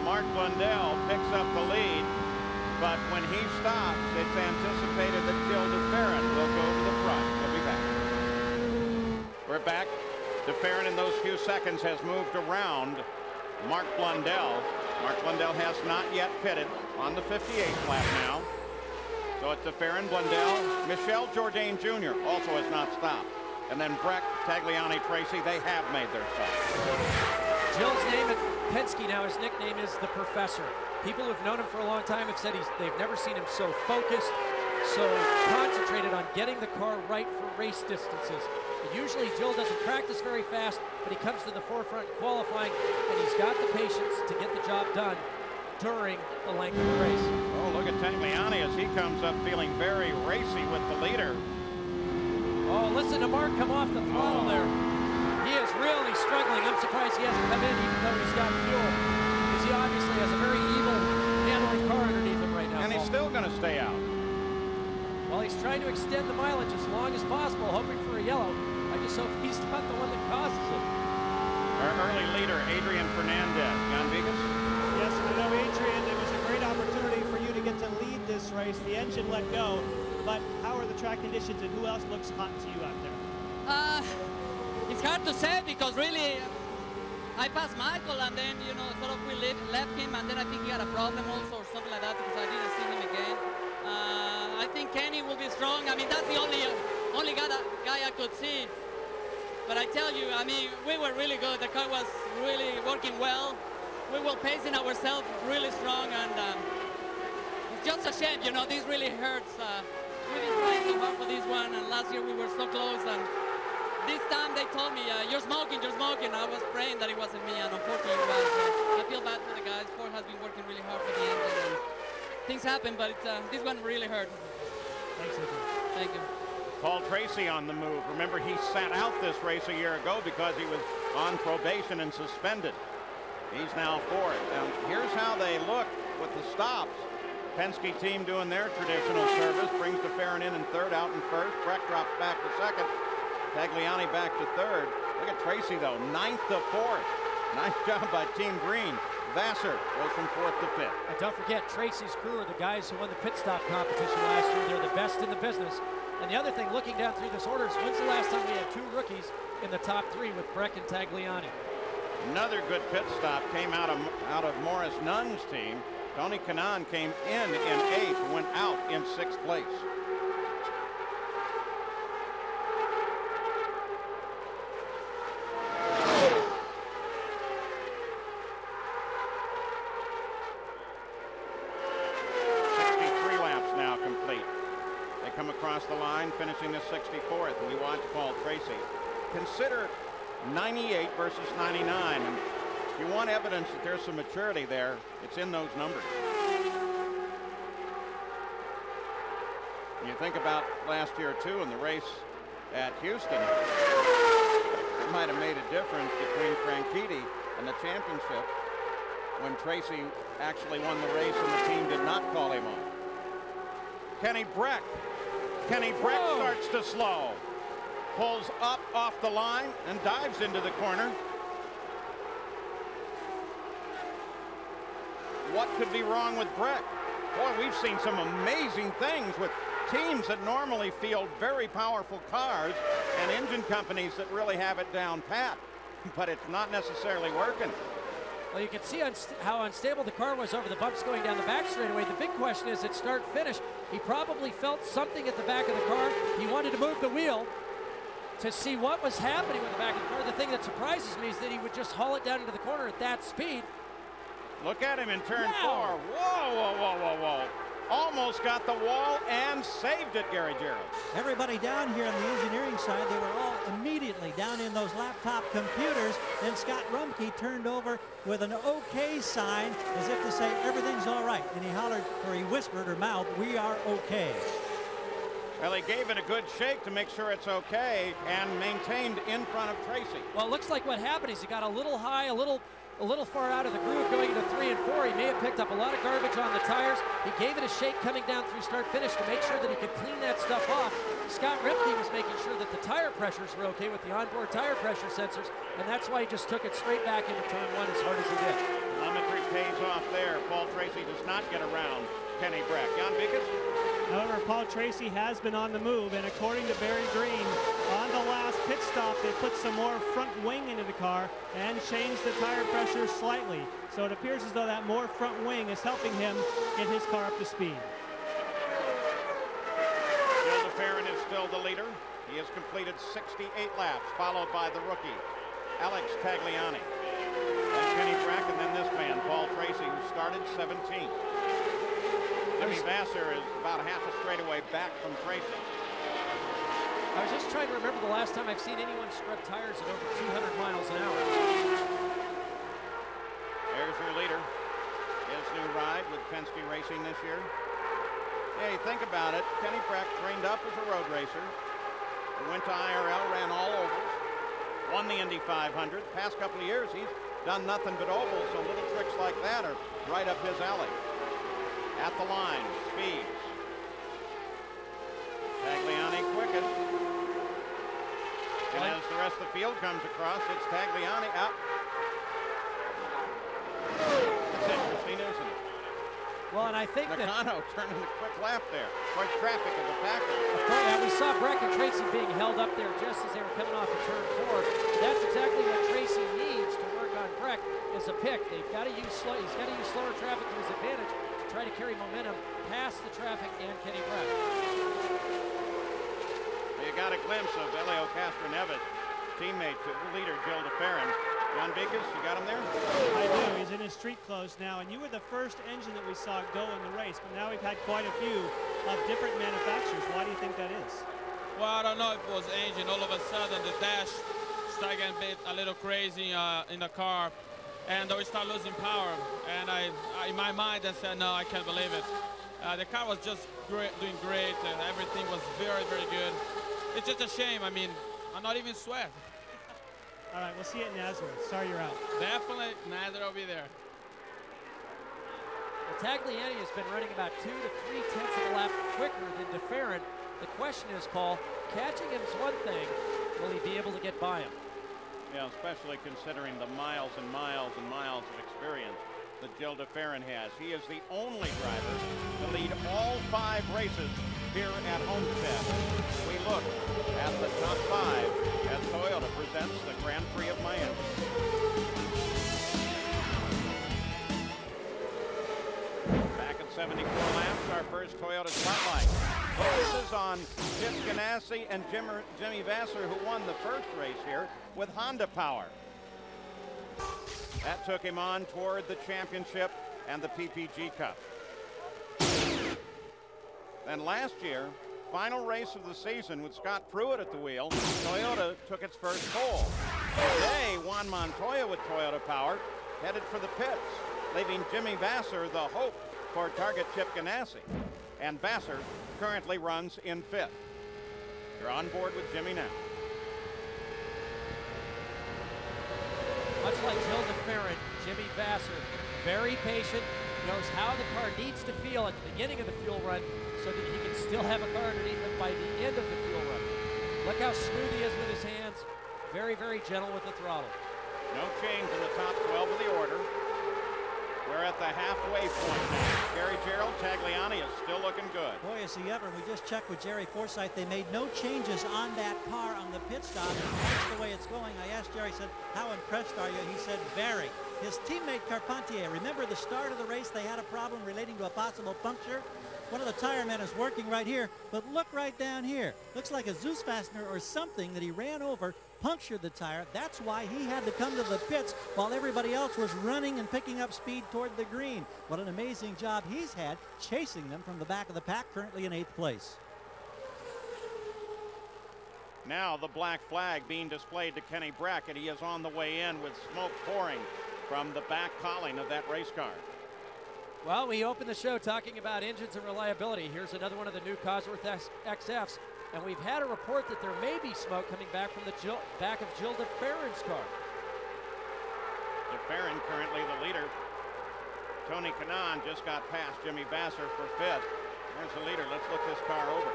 Mark Blundell picks up the lead, but when he stops, it's anticipated that Gil DeFerrin will go to the front. We'll be back. We're back. DeFerrin in those few seconds has moved around Mark Blundell. Mark Blundell has not yet pitted on the 58th lap now. So it's DeFerrin, Blundell, Michel Jourdain Jr. also has not stopped. And then Breck, Tagliani, Tracy, they have made their stop. Gil's name at Penske now, his nickname is the Professor. People who've known him for a long time have said they've never seen him so focused, so concentrated on getting the car right for race distances. Usually Gil doesn't practice very fast, but he comes to the forefront qualifying, and he's got the patience to get the job done during the length of the race. Oh, look at Tagliani as he comes up feeling very racy with the leader. Oh, listen to Mark come off the throttle there. He is really struggling. I'm surprised he hasn't come in even though he's got fuel, because he obviously has a very evil handling car underneath him right now. And he's still going to stay out. Well, he's trying to extend the mileage as long as possible, hoping for a yellow. I just hope he's not the one that causes it. Our early leader, Adrian Fernandez. John Vigas? Yes, I know, Adrian, it was a great opportunity for you to get to lead this race. The engine let go, but how are the track conditions, and who else looks hot to you out there? It's hard to say, because really I passed Michael, and then, you know, sort of we left him, and then I think he had a problem also or something like that, because I didn't see him again. I think Kenny will be strong. I mean, that's the only guy I could see. But I tell you, I mean, we were really good. The car was really working well. We were pacing ourselves really strong, and it's just a shame, you know, this really hurts. We've been trying so hard for this one, and last year we were so close, and this time they told me, you're smoking, you're smoking. I was praying that it wasn't me, and unfortunately it was. I feel bad for the guys. Ford has been working really hard for the engine, and things happen, but this one really hurt. Thanks, Adrian. Thank you. Paul Tracy on the move. Remember, he sat out this race a year ago because he was on probation and suspended. He's now fourth. And here's how they look with the stops. Penske team doing their traditional service, brings DeFerrin in third, out in first. Breck drops back to second. Tagliani back to third. Look at Tracy, though, ninth to fourth. Nice job by Team Green. Vasser goes from fourth to fifth. And don't forget, Tracy's crew are the guys who won the pit stop competition last year. They're the best in the business. And the other thing, looking down through this order, is when's the last time we had two rookies in the top three with Breck and Tagliani? Another good pit stop came out of Morris Nunn's team. Tony Kanaan came in eighth, went out in sixth place. Across the line, finishing the 64th. We watch Paul Tracy. Consider 98 versus 99, and if you want evidence that there's some maturity there, it's in those numbers. You think about last year too in the race at Houston, it might have made a difference between Franchitti and the championship when Tracy actually won the race and the team did not call him on. Kenny Breck starts to slow, pulls up off the line and dives into the corner. What could be wrong with Breck? Boy, we've seen some amazing things with teams that normally field very powerful cars and engine companies that really have it down pat, but it's not necessarily working. Well, you can see how unstable the car was over the bumps going down the back straightaway. The big question is at start-finish, he probably felt something at the back of the car. He wanted to move the wheel to see what was happening with the back of the car. The thing that surprises me is that he would just haul it down into the corner at that speed. Look at him in turn four. Whoa, whoa, whoa, whoa, whoa. Almost got the wall and saved it, Gary Gerald. Everybody down here on the engineering side, they were all immediately down in those laptop computers. Then Scott Rumke turned over with an okay sign as if to say everything's all right. And he hollered, or he whispered or mouthed, "We are okay." Well, he gave it a good shake to make sure it's okay and maintained in front of Tracy. Well, it looks like what happened is he got a little high, a little far out of the groove going into 3 and 4. He may have picked up a lot of garbage on the tires. He gave it a shake coming down through start-finish to make sure that he could clean that stuff off. Scott Remke was making sure that the tire pressures were okay with the onboard tire pressure sensors, and that's why he just took it straight back into turn 1 as hard as he did. Telemetry pays off there. Paul Tracy does not get around Kenny Breck. Jan Vickers? However, Paul Tracy has been on the move, and according to Barry Green, on the last pit stop, they put some more front wing into the car and changed the tire pressure slightly. So it appears as though that more front wing is helping him get his car up to speed. Gil DeFerrin is still the leader. He has completed 68 laps, followed by the rookie, Alex Tagliani. Then Kenny Breck, and then this man, Paul Tracy, who started 17th. Jimmy Vasser is about half a straightaway back from Tracy. I was just trying to remember the last time I've seen anyone scrub tires at over 200 miles an hour. There's your leader. His new ride with Penske Racing this year. Yeah, you think about it. Kenny Breck trained up as a road racer. He went to IRL, ran all ovals, won the Indy 500. Past couple of years, he's done nothing but ovals, so little tricks like that are right up his alley. At the line, speeds. Tagliani quickest. And as the rest of the field comes across, it's Tagliani up. It's interesting, isn't it? Well, and I think Nakano turning a quick lap there. Of course, traffic is a factor. Yeah, we saw Breck and Tracy being held up there just as they were coming off of turn 4. That's exactly what Tracy needs to work on Breck is a pick. They've got to use he's got to use slower traffic to his advantage to try to carry momentum past the traffic and Kenny Breck. You got a glimpse of Elio Castroneves teammate, the leader, Gil DeFerrin. John Beekes, you got him there? I do. He's in his street clothes now, and you were the first engine that we saw go in the race, but now we've had quite a few of different manufacturers. Why do you think that is? Well, I don't know if it was engine. All of a sudden, the dash started getting a little crazy in the car, and we start losing power. And in my mind, I said, no, I can't believe it. The car was just doing great, and everything was very, very good. It's just a shame. I mean, I'm not even sweat. All right, we'll see you at Nazareth. Sorry you're out. Definitely, Nazareth will be there. Well, Tagliani has been running about 2 to 3 tenths of a lap quicker than DeFerrin. The question is, Paul, catching him is one thing. Will he be able to get by him? Yeah, especially considering the miles and miles and miles of experience that Gil DeFerrin has. He is the only driver to lead all 5 races here at Homestead. We look at the top 5 as Toyota presents the Grand Prix of Miami. Back at 74 laps, our first Toyota spotlight focuses on Chip Ganassi and Jimmy Vasser, who won the first race here with Honda power. That took him on toward the championship and the PPG Cup. And last year, final race of the season with Scott Pruitt at the wheel, Toyota took its first pole. Today, Juan Montoya with Toyota power headed for the pits, leaving Jimmy Vasser the hope for target Chip Ganassi. And Vasser currently runs in 5th. You're on board with Jimmy now. Much like Gil DeFerrin, Jimmy Vasser, very patient, knows how the car needs to feel at the beginning of the fuel run so that he can still have a car underneath him by the end of the fuel run. Look how smooth he is with his hands. Very, very gentle with the throttle. No change in the top 12 of the order. We're at the halfway point now. Gary Gerald, Tagliani is still looking good. Boy, is he ever. We just checked with Jerry Forsythe. They made no changes on that car on the pit stop. And that's the way it's going. I asked Jerry, I said, how impressed are you? He said, very. His teammate Carpentier, remember the start of the race, they had a problem relating to a possible puncture? One of the tire men is working right here, but look right down here. Looks like a Zeus fastener or something that he ran over, punctured the tire. That's why he had to come to the pits while everybody else was running and picking up speed toward the green. What an amazing job he's had chasing them from the back of the pack, currently in 8th place. Now the black flag being displayed to Kenny Brackett. He is on the way in with smoke pouring from the back cowling of that race car. Well, we opened the show talking about engines and reliability. Here's another one of the new Cosworth XFs. And we've had a report that there may be smoke coming back from the back of Gil DeFerrin's car. DeFerrin currently the leader. Tony Kanaan just got past Jimmy Vasser for 5th. There's the leader. Let's look this car over.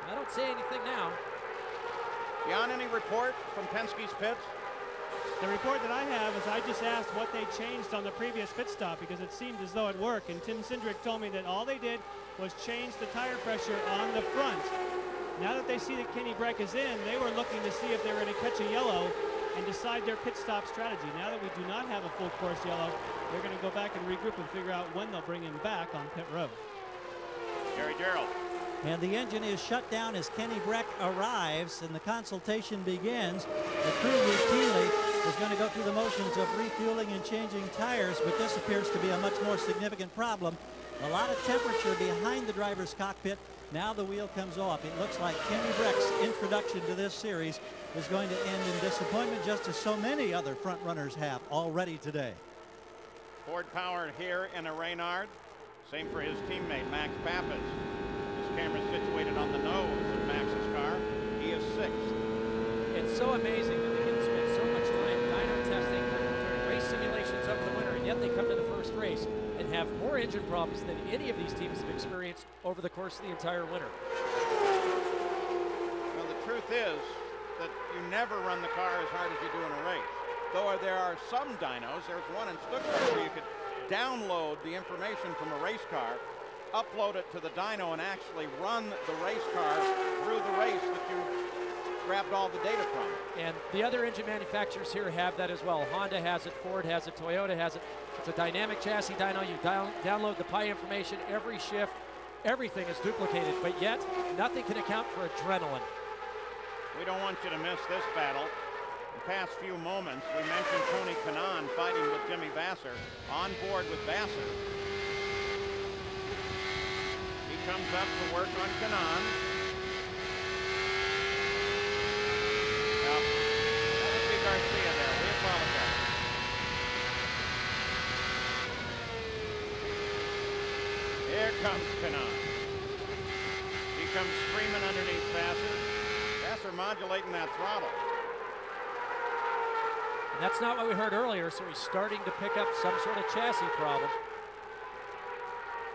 I don't see anything now. Jan, any report from Penske's pits? The report that I have is I just asked what they changed on the previous pit stop because it seemed as though it worked. And Tim Cindric told me that all they did was change the tire pressure on the front. Now that they see that Kenny Brack is in, they were looking to see if they were going to catch a yellow and decide their pit stop strategy. Now that we do not have a full course yellow, they're going to go back and regroup and figure out when they'll bring him back on pit road. Gary Gerald. And the engine is shut down as Kenny Breck arrives and the consultation begins. The crew routinely is going to go through the motions of refueling and changing tires, but this appears to be a much more significant problem. A lot of temperature behind the driver's cockpit. Now the wheel comes off. It looks like Kenny Breck's introduction to this series is going to end in disappointment, just as so many other front runners have already today. Ford powered here in a Reynard. Same for his teammate, Max Pappas. His camera's situated on the nose of Max's car. He is 6th. It's so amazing that they can spend so much time dyno testing during race simulations over the winter, and yet they come to the first race and have more engine problems than any of these teams have experienced over the course of the entire winter. Well, the truth is that you never run the car as hard as you do in a race. Though there are some dynos, there's one in Stuttgart where you could download the information from a race car, upload it to the dyno, and actually run the race car through the race that you grabbed all the data from. And the other engine manufacturers here have that as well. Honda has it, Ford has it, Toyota has it. It's a dynamic chassis dyno. You download the PI information every shift. Everything is duplicated, but yet nothing can account for adrenaline. We don't want you to miss this battle. past few moments, we mentioned Tony Kanaan fighting with Jimmy Vasser, on board with Vasser. He comes up to work on Kanaan. Now, that would be Garcia there. We apologize. Here comes Kanaan. He comes screaming underneath Vasser. Vasser modulating that throttle. And that's not what we heard earlier, so he's starting to pick up some sort of chassis problem.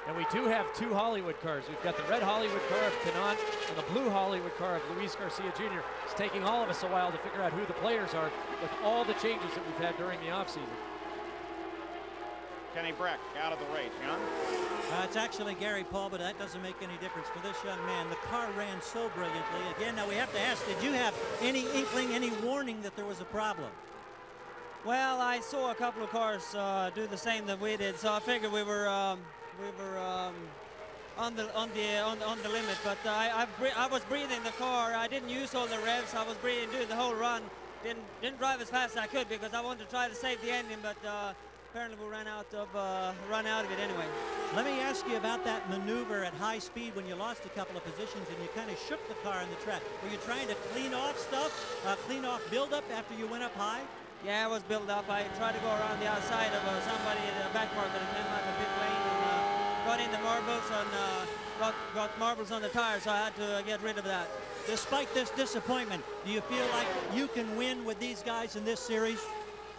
And we do have two Hollywood cars. We've got the red Hollywood car of Kanaan and the blue Hollywood car of Luis Garcia Jr. It's taking all of us a while to figure out who the players are with all the changes that we've had during the offseason. Kenny Breck out of the race, Jan. It's actually Gary Paul, but that doesn't make any difference for this young man. The car ran so brilliantly. Again, now we have to ask, did you have any inkling, any warning that there was a problem? Well, I saw a couple of cars do the same that we did, so I figured we were on the limit. But I was breathing the car. I didn't use all the revs. I was breathing, doing the whole run. Didn't drive as fast as I could because I wanted to try to save the engine, but apparently we ran out of it anyway. Let me ask you about that maneuver at high speed when you lost a couple of positions and you kind of shook the car in the track. Were you trying to clean off stuff, clean off buildup after you went up high? Yeah, I was built up. I tried to go around the outside of somebody in the back market and then like a pit lane and got in the marbles and got marbles on the tires, so I had to get rid of that. Despite this disappointment, do you feel like you can win with these guys in this series?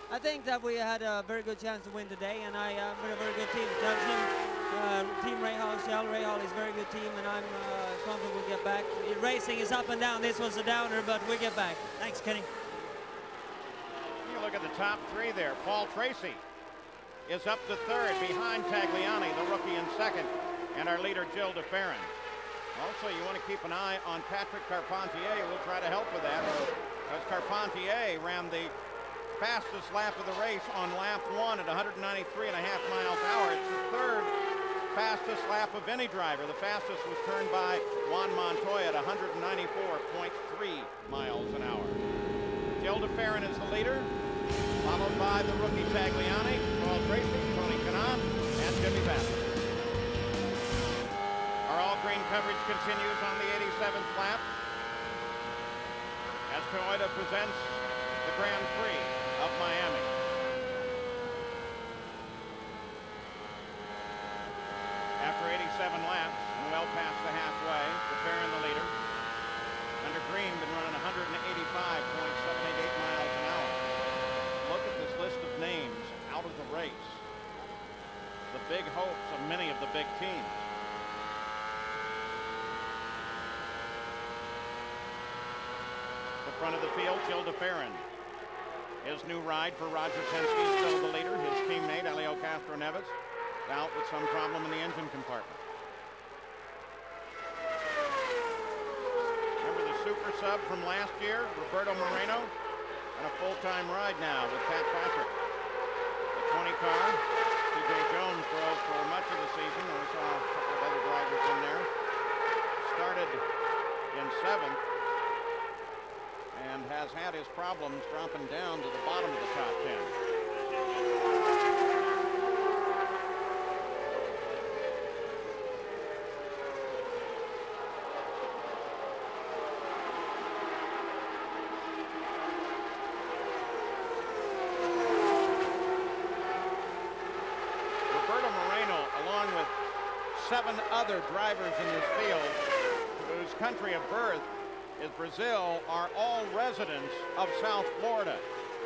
I think that we had a very good chance to win today, and I with a very good team. Team Rahal, Shell Rahal is a very good team, and I'm confident we'll get back. Racing is up and down. This was a downer, but we get back. Thanks, Kenny. You look at the top three there. Paul Tracy is up to third behind Tagliani, the rookie, in second, and our leader, Gilles de Ferran. Also, you want to keep an eye on Patrick Carpentier. We'll try to help with that, because Carpentier ran the fastest lap of the race on lap 1 at 193.5 miles an hour. It's the third fastest lap of any driver. The fastest was turned by Juan Montoya at 194.3 miles an hour. Gilles de Ferran is the leader, followed by the rookie Tagliani, Paul Tracy, Tony Kanaan, and Jimmy Vasser. Our all-green coverage continues on the 87th lap as Toyota presents the Grand Prix of Miami. After 87 laps and well past the halfway, de Ferran the leader. Under green, been running 185.788 miles an hour. Look at this list of names out of the race. The big hopes of many of the big teams. The front of the field, Gilles de Ferran. His new ride for Roger Penske, still the leader. His teammate, Helio Castroneves, out with some problem in the engine compartment. Remember the super sub from last year, Roberto Moreno? On a full-time ride now with Pat Patrick. The 20 car, T.J. Jones drove for much of the season, and we saw a couple of other drivers in there. Started in 7th. And has had his problems dropping down to the bottom of the top 10. Roberto Moreno, along with 7 other drivers in this field, whose country of birth is Brazil, are all residents of South Florida.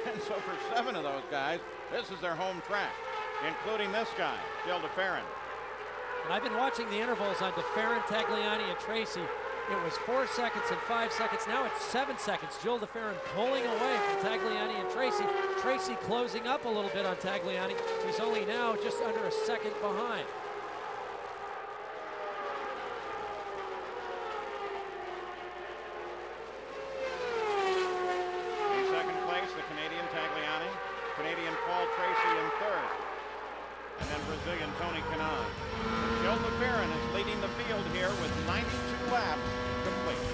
And so for 7 of those guys, this is their home track, including this guy, Gilles de Ferran. And I've been watching the intervals on de Ferran, Tagliani, and Tracy. It was 4 seconds and 5 seconds. Now it's 7 seconds. Gilles de Ferran pulling away from Tagliani and Tracy. Tracy closing up a little bit on Tagliani. He's only now just under a second behind. Canadian Paul Tracy in third, and then Brazilian Tony Kanaan. Gilles de Ferran is leading the field here with 92 laps complete.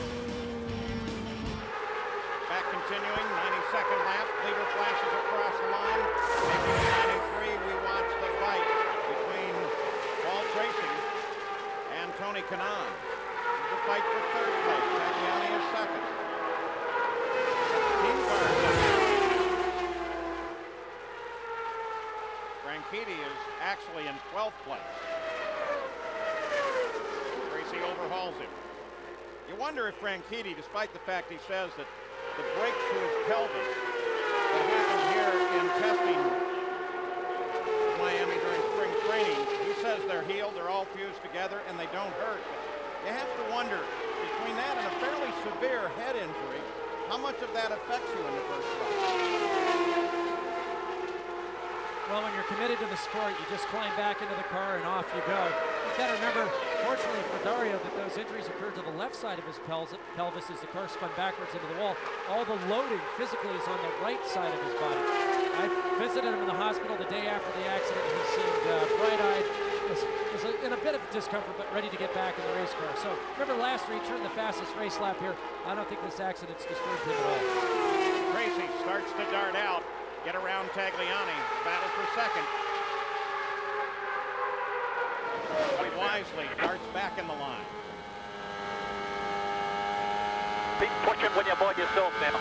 Back continuing, 92nd lap, Franchitti is actually in 12th place. Tracy overhauls him. You wonder if Franchitti, despite the fact he says that the break to his pelvis that happened here in testing Miami during spring training, he says they're healed, they're all fused together, and they don't hurt. You have to wonder, between that and a fairly severe head injury, how much of that affects you in the first place? Well, when you're committed to the sport, you just climb back into the car and off you go. You've got to remember, fortunately for Dario, that those injuries occurred to the left side of his pelvis as the car spun backwards into the wall. All the loading physically is on the right side of his body. I visited him in the hospital the day after the accident, and he seemed bright-eyed. Was in a bit of discomfort, but ready to get back in the race car. So remember last year he turned the fastest race lap here. I don't think this accident's disturbed him at all. Tracy starts to dart out. Get around Tagliani, battle for second. But wisely darts back in the line. Be pushing when you board yourself now.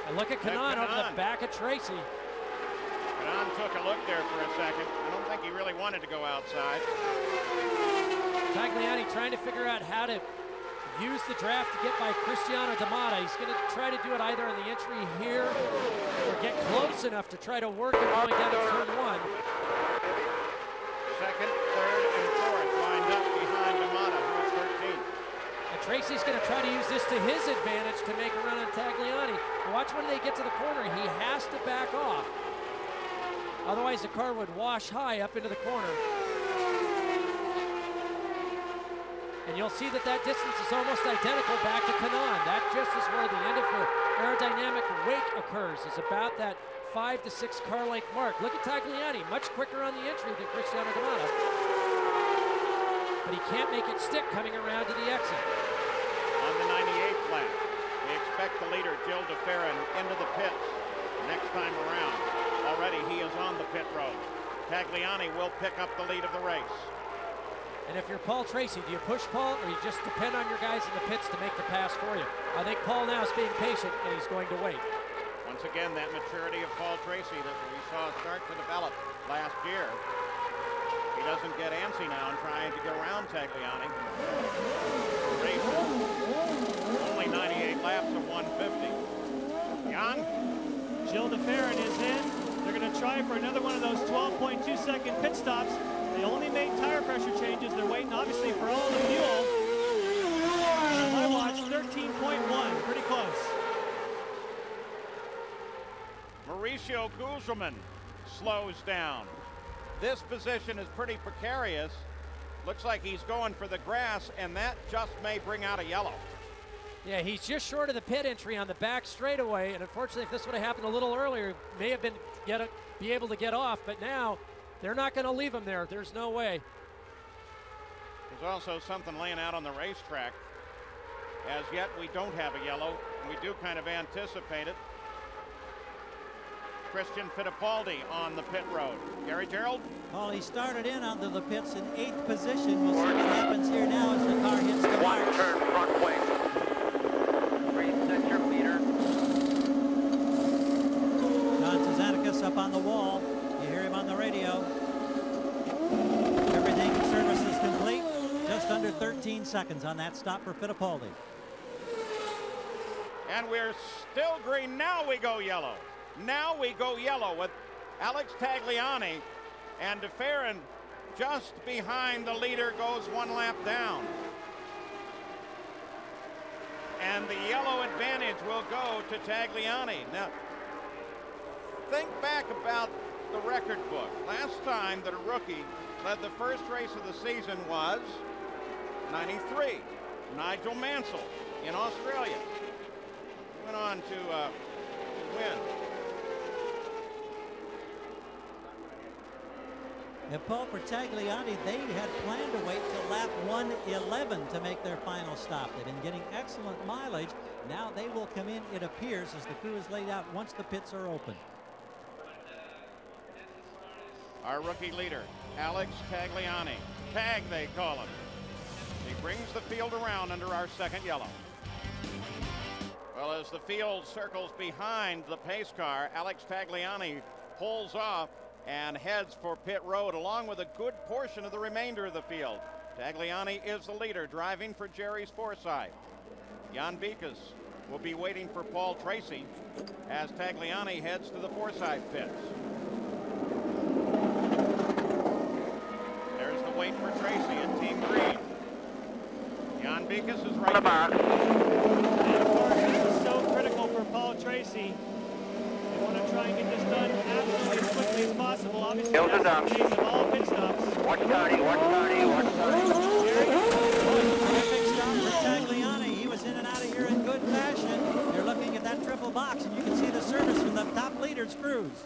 And look at Kanaan over the back of Tracy. Kanaan took a look there for a second. I don't think he really wanted to go outside. Tagliani trying to figure out how to use the draft to get by Cristiano D'Amata. He's going to try to do it either in the entry here or get close enough to try to work it going down to turn one. Second, third, and fourth lined up behind D'Amata, who is 13th. And Tracy's going to try to use this to his advantage to make a run on Tagliani. Watch when they get to the corner. He has to back off. Otherwise, the car would wash high up into the corner. And you'll see that that distance is almost identical back to Kanaan. That just is where the end of the aerodynamic wake occurs, is about that 5 to 6 car length mark. Look at Tagliani, much quicker on the entry than Cristiano D'Amata. But he can't make it stick coming around to the exit. On the 98th lap, we expect the leader, Gil de Ferran, into the pits next time around. Already he is on the pit road. Tagliani will pick up the lead of the race. And if you're Paul Tracy, do you push Paul, or you just depend on your guys in the pits to make the pass for you? I think Paul now is being patient, and he's going to wait. Once again, that maturity of Paul Tracy that we saw start to develop last year. He doesn't get antsy now and trying to get around Tagliani. The race is only 98 laps of 150. Jan? Gil de Ferran is in. They're going to try for another one of those 12.2-second pit stops. They only made tire pressure changes. They're waiting, obviously, for all the fuel. My watch, 13.1, pretty close. Mauricio Guzman slows down. This position is pretty precarious. Looks like he's going for the grass, and that just may bring out a yellow. Yeah, he's just short of the pit entry on the back straightaway, and unfortunately, if this would have happened a little earlier, may have been be able to get off, but now they're not going to leave him there. There's no way. There's also something laying out on the racetrack. As yet, we don't have a yellow, and we do kind of anticipate it. Christian Fittipaldi on the pit road. Gary Gerald? Well, he started in onto the pits in 8th position. We'll see what happens here now as the car hits the mark. One turn front way. Reset your meter. John Cizanickas up on the wall. You hear him on the radio. Everything service is complete. Just under 13 seconds on that stop for Fittipaldi. And we're still green. Now we go yellow. Now we go yellow with Alex Tagliani, and de Ferran just behind the leader goes one lap down. And the yellow advantage will go to Tagliani. Now, think back about the record book. Last time that a rookie led the first race of the season was 93, Nigel Mansell in Australia. He went on to win. And Paul, for Tagliani, they had planned to wait till lap 111 to make their final stop. They've been getting excellent mileage. Now they will come in, it appears, as the crew is laid out once the pits are open. Our rookie leader, Alex Tagliani. Tag, they call him. He brings the field around under our second yellow. Well, as the field circles behind the pace car, Alex Tagliani pulls off and heads for pit road along with a good portion of the remainder of the field. Tagliani is the leader, driving for Jerry's Forsythe. Jan Bikas will be waiting for Paul Tracy as Tagliani heads to the Forsythe pits. There's the wait for Tracy in Team Green. Jan Bikas is right there. And of course, this is so critical for Paul Tracy. They want to try and get this done absolutely as quickly as possible. Obviously, that's the case of all pit stops. Watch 30, watch 30, watch 30. Terrific stop for Tagliani. He was in and out of here in good fashion. They're looking at that triple box, and you can see the service from the top leader's crews.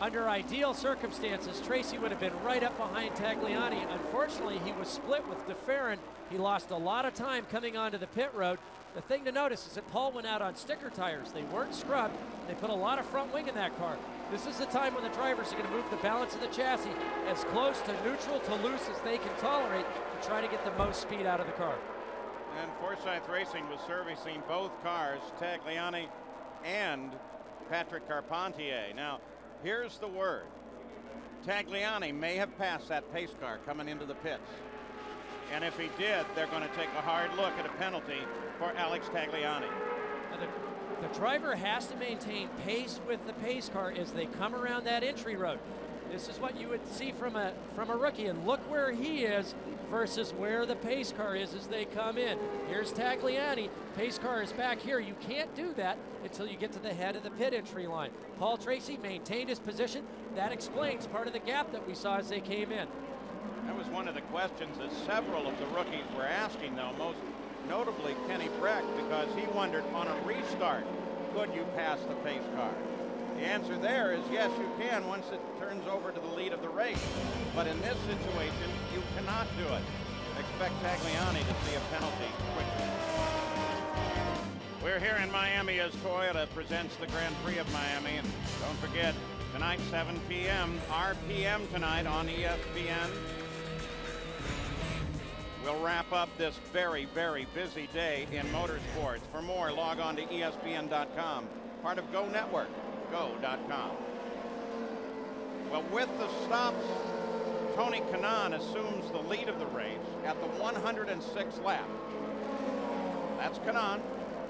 Under ideal circumstances, Tracy would have been right up behind Tagliani. Unfortunately, he was split with DeFerrin. He lost a lot of time coming onto the pit road. The thing to notice is that Paul went out on sticker tires. They weren't scrubbed. They put a lot of front wing in that car. This is the time when the drivers are going to move the balance of the chassis as close to neutral to loose as they can tolerate to try to get the most speed out of the car. And Forsythe Racing was servicing both cars, Tagliani and Patrick Carpentier. Now, here's the word. Tagliani may have passed that pace car coming into the pits. And if he did, they're going to take a hard look at a penalty for Alex Tagliani. The driver has to maintain pace with the pace car as they come around that entry road. This is what you would see from a rookie, and look where he is versus where the pace car is as they come in. Here's Tagliani. Pace car is back here. You can't do that until you get to the head of the pit entry line. Paul Tracy maintained his position. That explains part of the gap that we saw as they came in. That was one of the questions that several of the rookies were asking, though, most notably Kenny Breck, because he wondered on a restart, could you pass the pace car? The answer there is yes, you can once it turns over to the lead of the race. But in this situation, you cannot do it. Expect Tagliani to see a penalty quickly. We're here in Miami as Toyota presents the Grand Prix of Miami. And don't forget, tonight, 7 p.m., RPM tonight on ESPN. We'll wrap up this very, very busy day in motorsports. For more, log on to ESPN.com, part of Go Network, go.com. Well, with the stops, Tony Kanaan assumes the lead of the race at the 106th lap. That's Kanaan,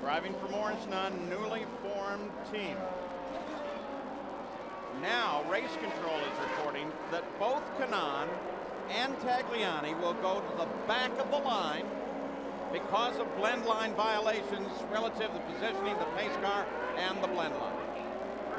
driving for Morris Nunn, newly formed team. Now, race control is reporting that both Kanaan and Tagliani will go to the back of the line because of blend line violations relative to positioning the pace car and the blend line.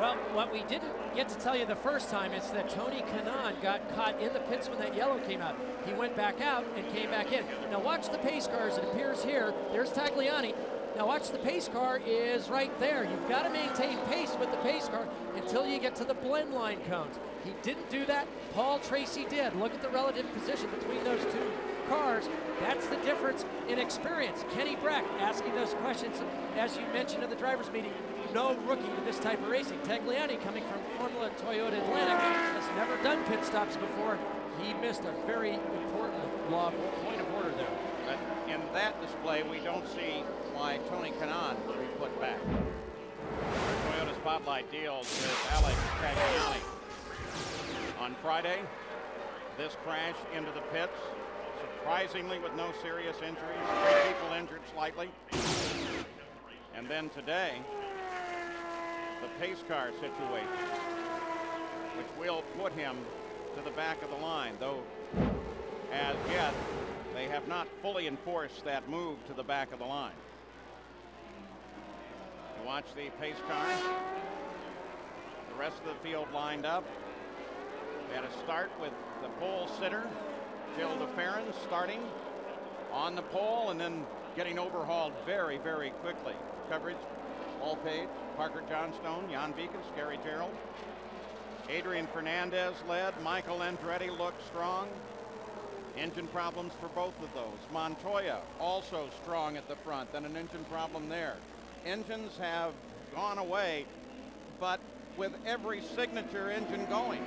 Well, what we didn't get to tell you the first time is that Tony Kanaan got caught in the pits when that yellow came out. He went back out and came back in. Now watch the pace cars. It appears here. There's Tagliani. Now watch, the pace car is right there. You've got to maintain pace with the pace car until you get to the blend line cones. He didn't do that. Paul Tracy did. Look at the relative position between those two cars. That's the difference in experience. Kenny Breck asking those questions, as you mentioned in the drivers' meeting. No rookie to this type of racing. Tagliani, coming from Formula Toyota Atlantic, has never done pit stops before. He missed a very important point of order there. But in that display, we don't see why Tony Kanaan will be put back. Toyota Spotlight deals with Alex Tagliani. On Friday, this crash into the pits, surprisingly with no serious injuries, 3 people injured slightly. And then today, the pace car situation, which will put him to the back of the line, though as yet they have not fully enforced that move to the back of the line. You watch the pace car, the rest of the field lined up. We had a start with the pole sitter, Jill DeFerrin, starting on the pole and then getting overhauled very, very quickly. Coverage, Paul Page, Parker Johnstone, Jan Bikas, Gary Gerald. Adrian Fernandez led. Michael Andretti looked strong. Engine problems for both of those. Montoya also strong at the front, then an engine problem there. Engines have gone away, but with every signature engine going.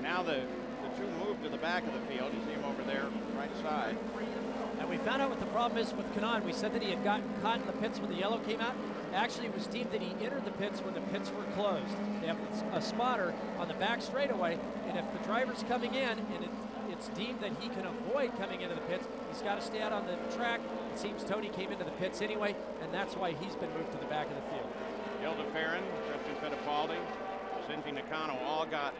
Now the two move to the back of the field. You see them over there, right side. And we found out what the problem is with Kanaan. We said that he had gotten caught in the pits when the yellow came out. Actually, it was deemed that he entered the pits when the pits were closed. They have a spotter on the back straightaway, and if the driver's coming in and it's deemed that he can avoid coming into the pits, he's got to stay out on the track. It seems Tony came into the pits anyway, and that's why he's been moved to the back of the field. Gilda Ferrin, Christian Fittipaldi, Shinji Nakano all got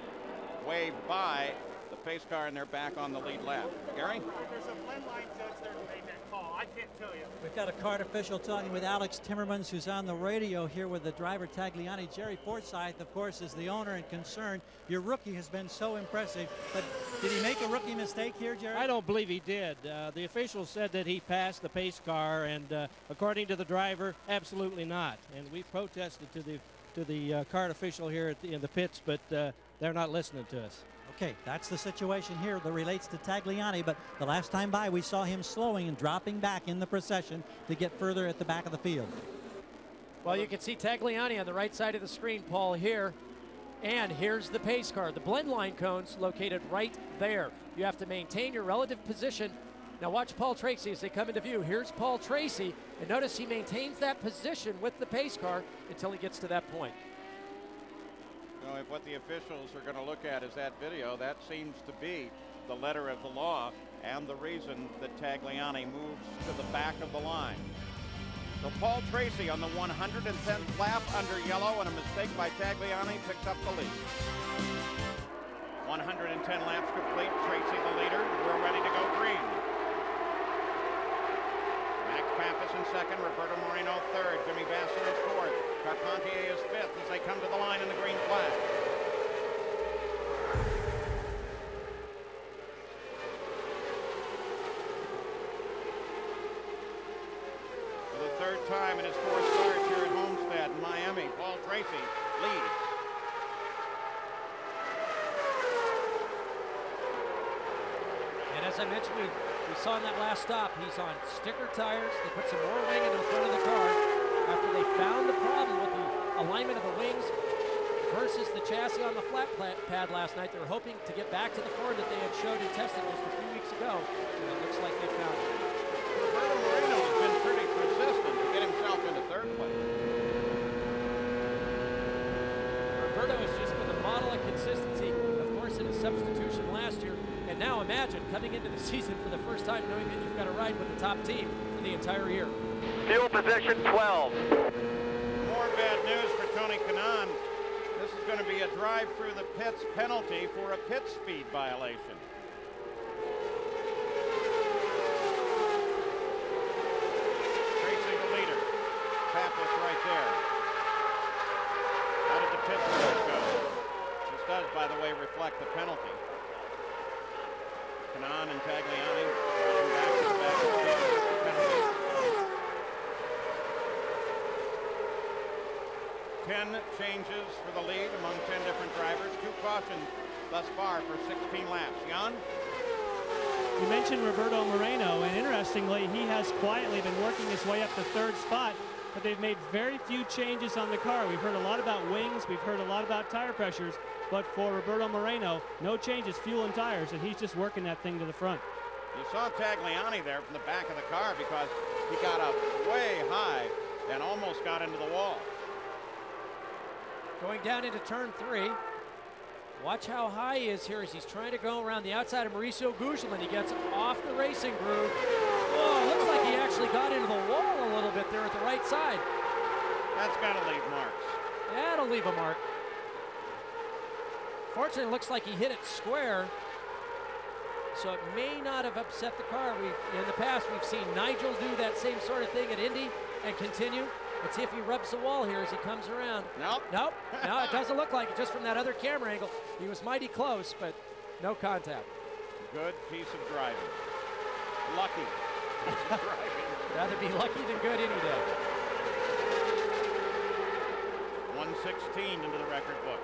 waved by the pace car, and they're back on the lead lap. Gary? There's a blend line judge there to make that call. I can't tell you. We've got a kart official talking with Alex Timmermans, who's on the radio here with the driver Tagliani. Jerry Forsyth, of course, is the owner and concerned. Your rookie has been so impressive, but did he make a rookie mistake here, Jerry? I don't believe he did. The officials said that he passed the pace car, and according to the driver, absolutely not. And we protested to the kart official here in the pits, but they're not listening to us. Okay, that's the situation here that relates to Tagliani, but the last time by we saw him slowing and dropping back in the procession to get further at the back of the field. Well, you can see Tagliani on the right side of the screen, Paul, here. And here's the pace car. The blend line cone's located right there. You have to maintain your relative position. Now watch Paul Tracy as they come into view. Here's Paul Tracy, and notice he maintains that position with the pace car until he gets to that point. So if what the officials are going to look at is that video, that seems to be the letter of the law and the reason that Tagliani moves to the back of the line. So Paul Tracy on the 110th lap under yellow, and a mistake by Tagliani picks up the lead. 110 laps complete. Tracy the leader. We're ready to go green. Max Pappas in second. Roberto Moreno third. Jimmy Vasser is fourth. Carpentier is fifth as they come to the line in the green flag. For the third time in his fourth start here at Homestead in Miami, Paul Tracy leads. And as I mentioned, we saw in that last stop, he's on sticker tires. They put some more wing into the front of the car after they found the problem with the alignment of the wings versus the chassis on the flat pad last night. They were hoping to get back to the Ford that they had showed and tested just a few weeks ago, and it looks like they found it. Roberto Moreno has been pretty persistent to get himself into third place. Roberto has just been a model of consistency, of course, in his substitution last year. And now imagine coming into the season for the first time knowing that you've got to ride with the top team for the entire year. Fuel position 12. More bad news for Tony Kanaan. This is going to be a drive through the pits penalty for a pit speed violation. Tracy the leader. Pappas right there. How did the pit stop go? This does, by the way, reflect the penalty. Kanaan and Tagliani back to the back of the penalty. 10 changes for the lead among 10 different drivers. 2 cautions thus far for 16 laps. Jan? You mentioned Roberto Moreno, and interestingly, he has quietly been working his way up the third spot, but they've made very few changes on the car. We've heard a lot about wings, we've heard a lot about tire pressures, but for Roberto Moreno, no changes, fuel and tires, and he's just working that thing to the front. You saw Tagliani there from the back of the car because he got up way high and almost got into the wall. Going down into turn 3. Watch how high he is here as he's trying to go around the outside of Mauricio Guzman. He gets off the racing groove. Oh, looks like he actually got into the wall a little bit there at the right side. That's got to leave marks. That'll leave a mark. Fortunately, it looks like he hit it square, so it may not have upset the car. In the past, we've seen Nigel do that same sort of thing at Indy and continue. Let's see if he rubs the wall here as he comes around. Nope. Nope. No, it doesn't look like it. Just from that other camera angle, he was mighty close, but no contact. Good piece of driving. Lucky piece of driving. Rather be lucky than good any day. 116 into the record book.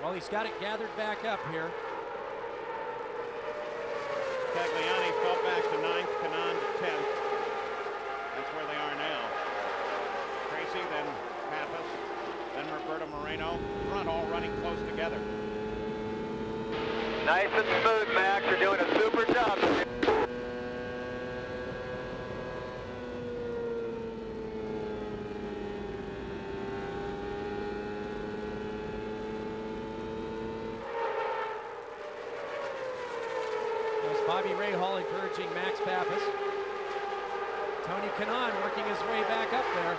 Well, he's got it gathered back up here. Tagliani fell back to 9th, Kanaan to 10th. That's where they are now. Tracy, then Pappas, then Roberto Moreno. Front all running close together. Nice and smooth, Max. You're doing a super job. There's Bobby Rahal encouraging Max Pappas. Tony Kanaan working his way back up there.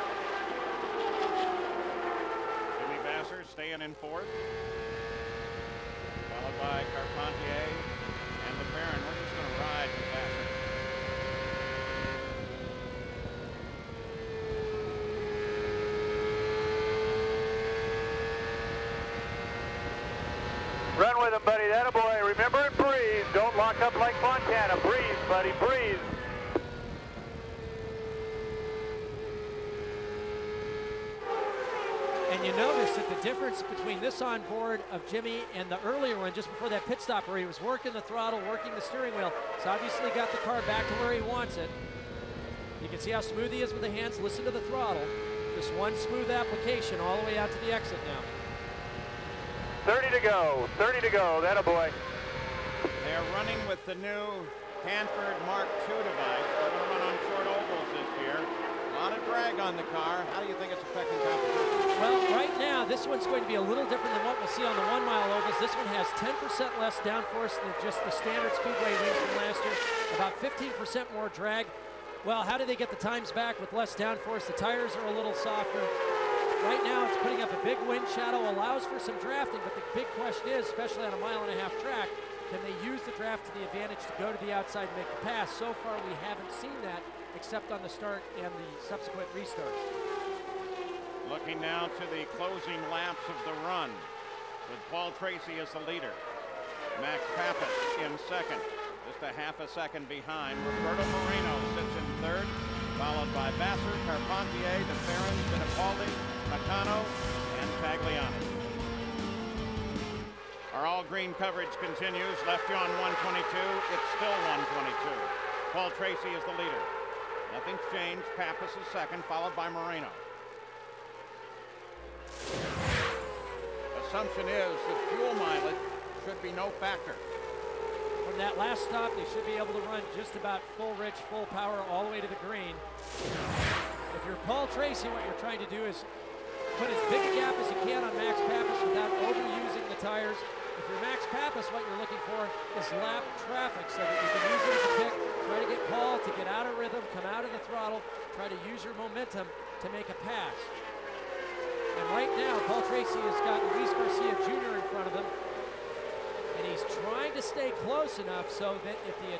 Jimmy Vasser staying in fourth. Followed by Carpentier and LeBaron. We're just going to ride with Vasser. Run with him, buddy. That a boy. Remember it, breathe. Don't lock up like Fontana. Breathe, buddy. Breathe. And you notice that the difference between this onboard of Jimmy and the earlier one just before that pit stop where he was working the throttle, working the steering wheel, he's obviously got the car back to where he wants it. You can see how smooth he is with the hands. Listen to the throttle. Just one smooth application all the way out to the exit now. 30 to go. 30 to go. That a boy. They are running with the new Hanford Mark II device. They're going to run on short ovals this year. A lot of drag on the car. How do you think it's affecting competition? Well, right now, this one's going to be a little different than what we'll see on the 1 mile ovals. This one has 10% less downforce than just the standard speedway wings from last year. About 15% more drag. Well, how do they get the times back with less downforce? The tires are a little softer. Right now, it's putting up a big wind shadow, allows for some drafting, but the big question is, especially on a 1.5 mile track, can they use the draft to the advantage to go to the outside and make the pass? So far, we haven't seen that, except on the start and the subsequent restarts. Looking now to the closing laps of the run, with Paul Tracy as the leader. Max Pappas in second, just a half a second behind. Roberto Moreno sits in third, followed by Vasser, Carpentier, DeFerrin, Fittipaldi, Nakano, and Tagliani. Our all-green coverage continues. Lefty on 122. It's still 122. Paul Tracy is the leader. Nothing's changed. Pappas is second, followed by Moreno. Assumption is that fuel mileage should be no factor. From that last stop, they should be able to run just about full rich, full power all the way to the green. If you're Paul Tracy, what you're trying to do is put as big a gap as you can on Max Pappas without overusing the tires. If you're Max Pappas, what you're looking for is lap traffic so that you can use it as a pick, try to get Paul to get out of rhythm, come out of the throttle, try to use your momentum to make a pass. And right now, Paul Tracy has got Luis Garcia Jr. in front of him, and he's trying to stay close enough so that if the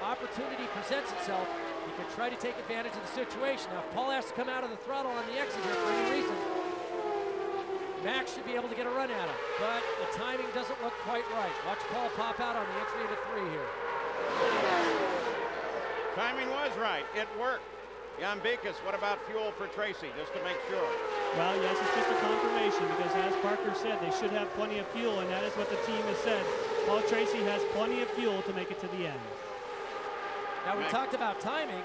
opportunity presents itself, he can try to take advantage of the situation. Now, if Paul has to come out of the throttle on the exit here for any reason, Max should be able to get a run at him, but the timing doesn't look quite right. Watch Paul pop out on the entry into 3 here. Timing was right. It worked. Jan Beekes, what about fuel for Tracy, just to make sure? Well, yes, it's just a confirmation because as Parker said, they should have plenty of fuel, and that is what the team has said. Paul Tracy has plenty of fuel to make it to the end. Now, we talked about timing.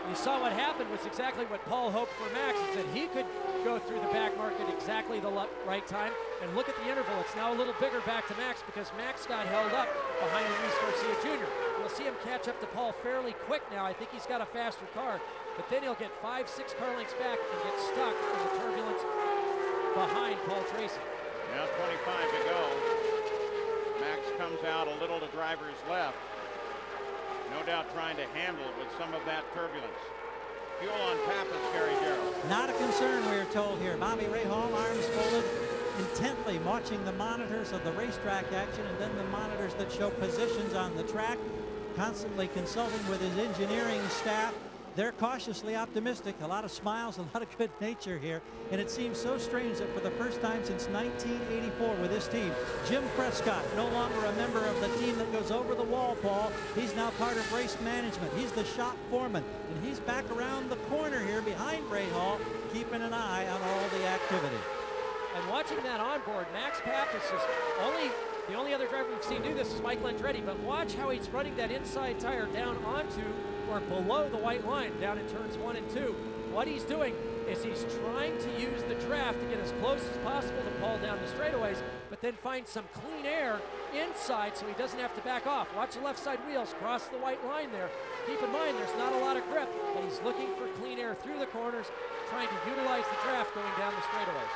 You saw what happened was exactly what Paul hoped for Max, is that he could go through the back market exactly the right time. And look at the interval. It's now a little bigger back to Max because Max got held up behind Luis Garcia Jr. We'll see him catch up to Paul fairly quick now. I think he's got a faster car, but then he'll get 5-6 car lengths back and get stuck in the turbulence behind Paul Tracy. Now 25 to go. Max comes out a little to driver's left. No doubt trying to handle it with some of that turbulence. Fuel on Pappas, Gary Darrell. Not a concern, we're told here. Bobby Rahal, arms folded, intently watching the monitors of the racetrack action and then the monitors that show positions on the track, constantly consulting with his engineering staff. They're cautiously optimistic. A lot of smiles, a lot of good nature here. And it seems so strange that for the first time since 1984 with this team, Jim Prescott, no longer a member of the team that goes over the wall, Paul. He's now part of race management. He's the shop foreman. And he's back around the corner here behind Rahal, keeping an eye on all the activity. And watching that onboard, Max Pappas is the only other driver we've seen do this is Michael Andretti, but watch how he's running that inside tire down onto or below the white line down in turns 1 and 2. What he's doing is he's trying to use the draft to get as close as possible to Paul down the straightaways, but then find some clean air inside so he doesn't have to back off. Watch the left side wheels cross the white line there. Keep in mind there's not a lot of grip, but he's looking for clean air through the corners, trying to utilize the draft going down the straightaways.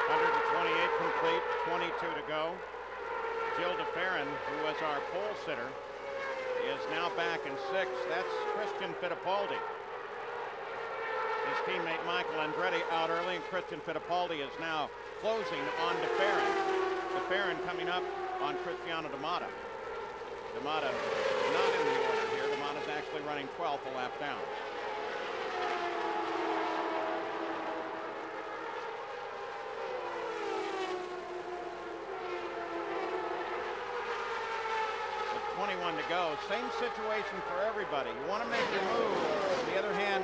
128 complete, 22 to go. Jill DeFerrin, who was IndyCar pole sitter, is now back in 6th. That's Christian Fittipaldi. His teammate Michael Andretti out early, and Christian Fittipaldi is now closing on DeFerrin. DeFerrin coming up on Cristiano D'Amata. D'Amata not in the order here. D'Amata's actually running 12th a lap down. With 21 to go, same situation for everybody. You want to make your move. On the other hand,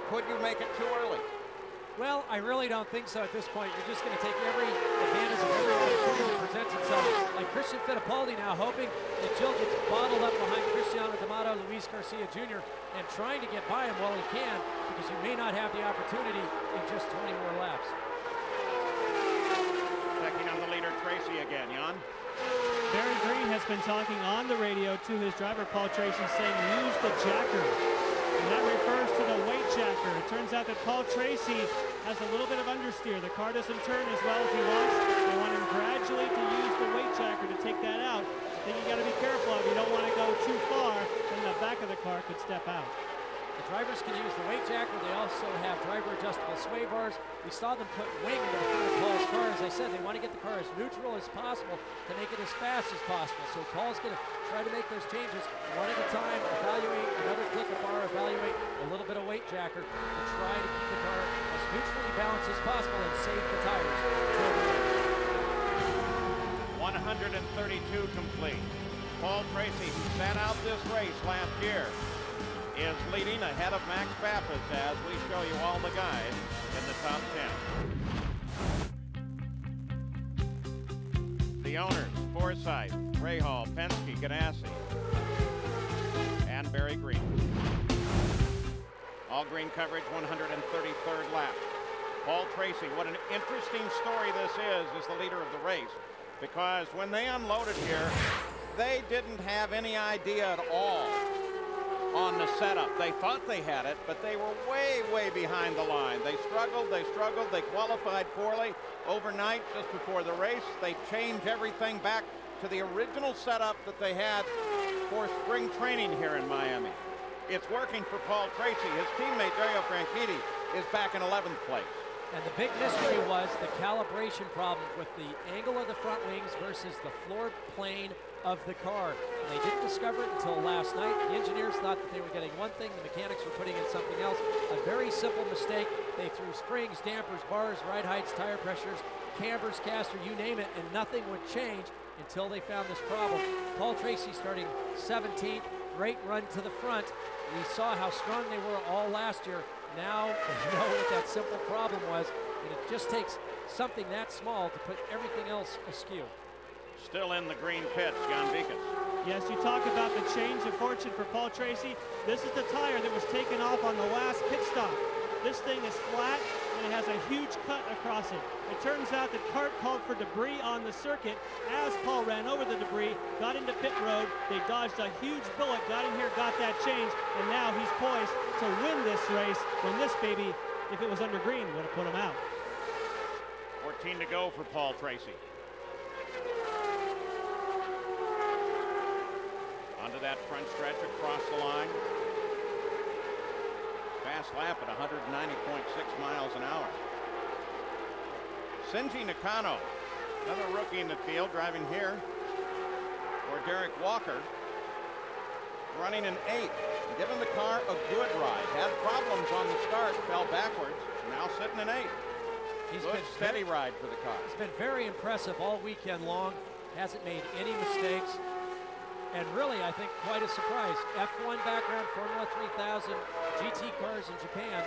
could you make it too early? Well, I really don't think so at this point. You're just going to take every advantage of every opportunity that presents itself. Like Christian Fittipaldi now hoping that Jill gets bottled up behind Cristiano D'Amato, Luis Garcia Jr., and trying to get by him while he can, because you may not have the opportunity in just 20 more laps. Checking on the leader, Tracy again. Jan? Barry Green has been talking on the radio to his driver, Paul Tracy, saying use the jacker. And that refers to the weight jacker. It turns out that Paul Tracy has a little bit of understeer. The car doesn't turn as well as he wants. They want him gradually to use the weight jacker to take that out. I think you got to be careful of. You don't want to go too far, then the back of the car could step out. The drivers can use the weight jacker. They also have driver adjustable sway bars. We saw them put wing in the front of Paul's car. As I said, they want to get the car as neutral as possible to make it as fast as possible. So Paul's going to try to make those changes one at a time, evaluate another click of bar, evaluate a little bit of weight jacker to try to keep the car as neutrally balanced as possible and save the tires. 132 complete. Paul Tracy, who sat out this race last year, is leading ahead of Max Pappas as we show you all the guys in the top 10. The owners, Forsythe, Rahal, Penske, Ganassi, and Barry Green. All green coverage, 133rd lap. Paul Tracy, what an interesting story this is the leader of the race, because when they unloaded here, they didn't have any idea at all on the setup. They thought they had it, but they were way, way behind the line. They struggled, they qualified poorly. Overnight, just before the race, they changed everything back to the original setup that they had for spring training here in Miami. It's working for Paul Tracy. His teammate, Dario Franchitti, is back in 11th place. And the big mystery was the calibration problem with the angle of the front wings versus the floor plane of the car. And they didn't discover it until last night. The engineers thought that they were getting one thing, the mechanics were putting in something else. A very simple mistake. They threw springs, dampers, bars, ride heights, tire pressures, cambers, caster, you name it, and nothing would change until they found this problem. Paul Tracy starting 17th, great run to the front. We saw how strong they were all last year. Now they know what that simple problem was, and it just takes something that small to put everything else askew. Still in the green pits, Jan Vikas. Yes, you talk about the change of fortune for Paul Tracy. This is the tire that was taken off on the last pit stop. This thing is flat, and it has a huge cut across it. It turns out that CART called for debris on the circuit. As Paul ran over the debris, got into pit road, they dodged a huge bullet, got in here, got that change, and now he's poised to win this race when this baby, if it was under green, would have put him out. 14 to go for Paul Tracy. Onto that front stretch across the line. Fast lap at 190.6 miles an hour. Shinji Nakano, another rookie in the field, driving here for Derek Walker, running an 8th, giving the car a good ride. Had problems on the start, fell backwards, now sitting in 8th. He's good, been steady ride for the car. He's been very impressive all weekend long, hasn't made any mistakes, and really, I think, quite a surprise. F1 background, Formula 3000, GT cars in Japan.